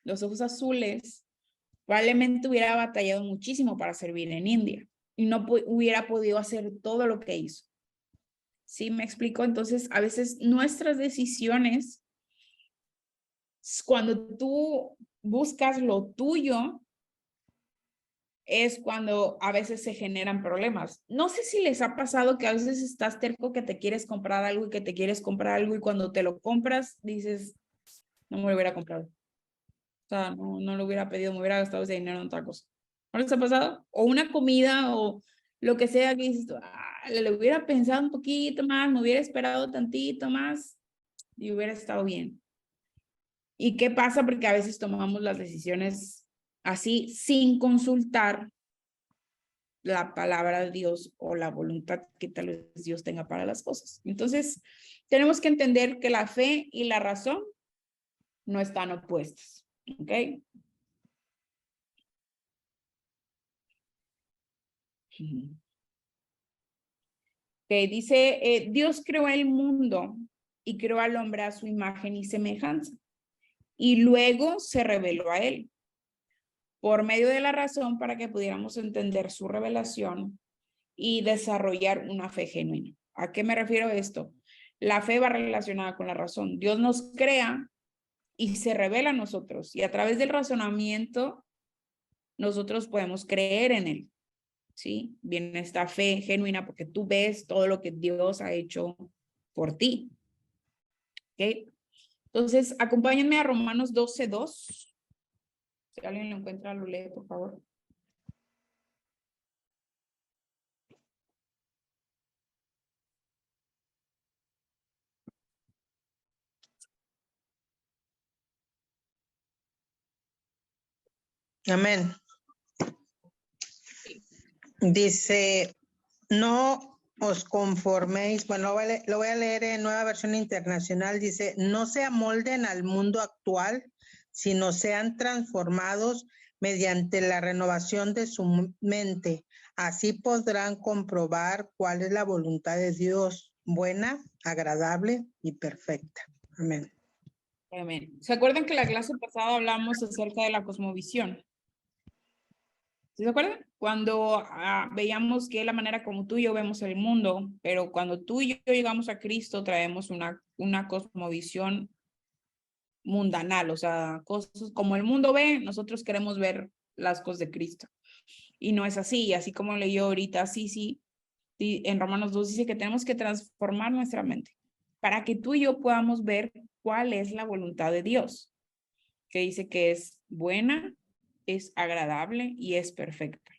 los ojos azules, probablemente hubiera batallado muchísimo para servir en India y no hubiera podido hacer todo lo que hizo. ¿Sí me explico? Entonces, a veces nuestras decisiones, cuando tú buscas lo tuyo, es cuando a veces se generan problemas. No sé si les ha pasado que a veces estás terco que te quieres comprar algo y que te quieres comprar algo y cuando te lo compras dices, no me lo hubiera comprado. O sea, no lo hubiera pedido, me hubiera gastado ese dinero en otra cosa. ¿No les ha pasado? O una comida o lo que sea que dices, le hubiera pensado un poquito más, me hubiera esperado tantito más y hubiera estado bien. ¿Y qué pasa? Porque a veces tomamos las decisiones así sin consultar la palabra de Dios o la voluntad que tal vez Dios tenga para las cosas. Entonces, tenemos que entender que la fe y la razón no están opuestas. ¿Ok? Que dice, Dios creó el mundo y creó al hombre a su imagen y semejanza. Y luego se reveló a él por medio de la razón para que pudiéramos entender su revelación y desarrollar una fe genuina. ¿A qué me refiero esto? La fe va relacionada con la razón. Dios nos crea y se revela a nosotros. Y a través del razonamiento, nosotros podemos creer en él. ¿Sí? Viene esta fe genuina porque tú ves todo lo que Dios ha hecho por ti. ¿Ok? Entonces, acompáñenme a Romanos 12:2. Si alguien lo encuentra, lo lee, por favor. Amén. Dice, no os conforméis, bueno, lo voy a leer en Nueva Versión Internacional, dice, no se amolden al mundo actual, sino sean transformados mediante la renovación de su mente. Así podrán comprobar cuál es la voluntad de Dios, buena, agradable y perfecta. Amén. Amén. ¿Se acuerdan que la clase pasada hablamos acerca de la cosmovisión? ¿Sí se acuerdan? Cuando veíamos que es la manera como tú y yo vemos el mundo, pero cuando tú y yo llegamos a Cristo traemos una cosmovisión mundanal, o sea, cosas como el mundo ve, nosotros queremos ver las cosas de Cristo. Y no es así, así como leyó ahorita, sí, en Romanos 2 dice que tenemos que transformar nuestra mente para que tú y yo podamos ver cuál es la voluntad de Dios, que dice que es buena, es agradable y es perfecta.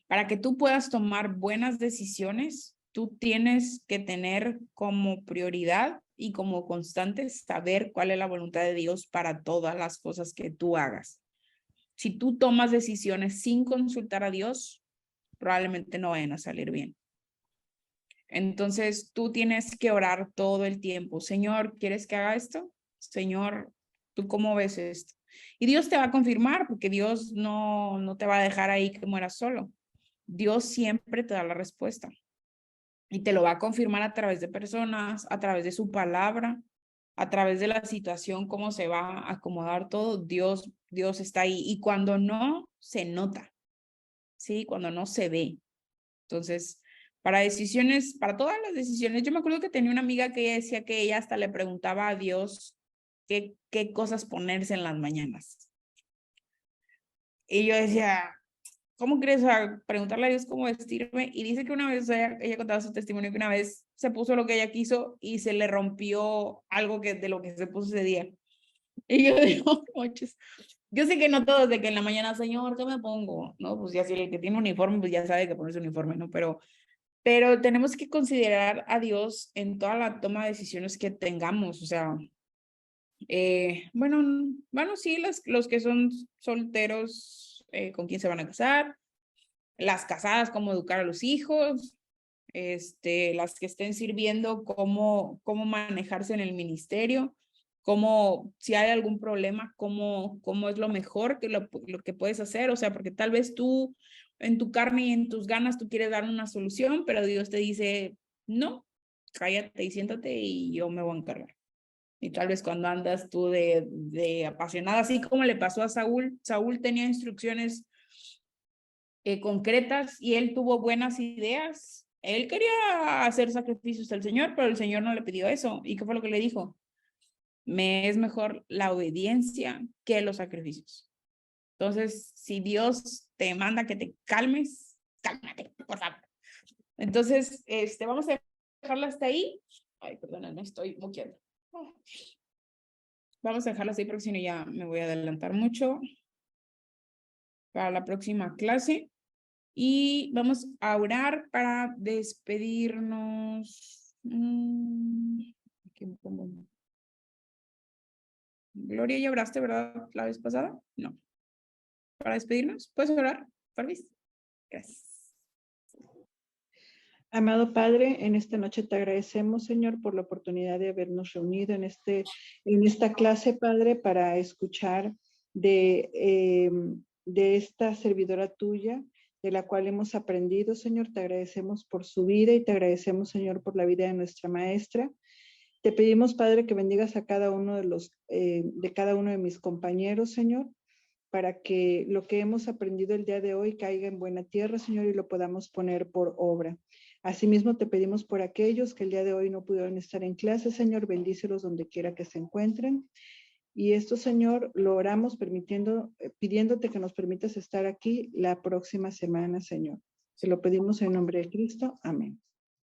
Para que tú puedas tomar buenas decisiones, tú tienes que tener como prioridad y como constante saber cuál es la voluntad de Dios para todas las cosas que tú hagas. Si tú tomas decisiones sin consultar a Dios, probablemente no vayan a salir bien. Entonces, tú tienes que orar todo el tiempo. Señor, ¿quieres que haga esto? Señor, ¿tú cómo ves esto? Y Dios te va a confirmar, porque Dios no te va a dejar ahí que mueras solo. Dios siempre te da la respuesta. Y te lo va a confirmar a través de personas, a través de su palabra, a través de la situación, cómo se va a acomodar todo. Dios está ahí. Y cuando no, se nota, ¿sí? Cuando no se ve. Entonces, para decisiones, para todas las decisiones, yo me acuerdo que tenía una amiga que ella decía que ella hasta le preguntaba a Dios qué cosas ponerse en las mañanas. Y yo decía, ¿cómo crees? Preguntarle a Dios cómo vestirme. Y dice que una vez, ella contaba su testimonio, que una vez se puso lo que ella quiso y se le rompió algo de lo que se puso ese día. Y yo digo, moches. Yo sé que no todos de que en la mañana, Señor, ¿qué me pongo? No, pues ya si el que tiene uniforme, pues ya sabe que ponerse uniforme, ¿no? Pero tenemos que considerar a Dios en toda la toma de decisiones que tengamos. O sea, bueno, sí, los que son solteros, con quién se van a casar, las casadas, cómo educar a los hijos, las que estén sirviendo, cómo manejarse en el ministerio, cómo, si hay algún problema, cómo es lo mejor que lo que puedes hacer. O sea, porque tal vez tú en tu carne y en tus ganas tú quieres dar una solución, pero Dios te dice, no, cállate y siéntate y yo me voy a encargar. Y tal vez cuando andas tú de apasionada, así como le pasó a Saúl tenía instrucciones concretas y él tuvo buenas ideas. Él quería hacer sacrificios al Señor, pero el Señor no le pidió eso. ¿Y qué fue lo que le dijo? Me es mejor la obediencia que los sacrificios. Entonces, si Dios te manda que te calmes, cálmate, por favor. Entonces, vamos a dejarla hasta ahí. Ay, perdóname, estoy moqueando. Vamos a dejarla así porque si no ya me voy a adelantar mucho para la próxima clase. Y vamos a orar para despedirnos. Aquí me pongo. Gloria, ¿ya oraste, verdad, la vez pasada? No. Para despedirnos, ¿puedes orar, Parvis? Gracias. Amado Padre, en esta noche te agradecemos, Señor, por la oportunidad de habernos reunido en esta clase, Padre, para escuchar de esta servidora tuya, de la cual hemos aprendido, Señor. Te agradecemos por su vida y te agradecemos, Señor, por la vida de nuestra maestra. Te pedimos, Padre, que bendigas a cada uno de cada uno de mis compañeros, Señor, para que lo que hemos aprendido el día de hoy caiga en buena tierra, Señor, y lo podamos poner por obra. Asimismo, te pedimos por aquellos que el día de hoy no pudieron estar en clase, Señor, bendícelos donde quiera que se encuentren. Y esto, Señor, lo oramos pidiéndote que nos permitas estar aquí la próxima semana, Señor. Se lo pedimos en nombre de Cristo. Amén.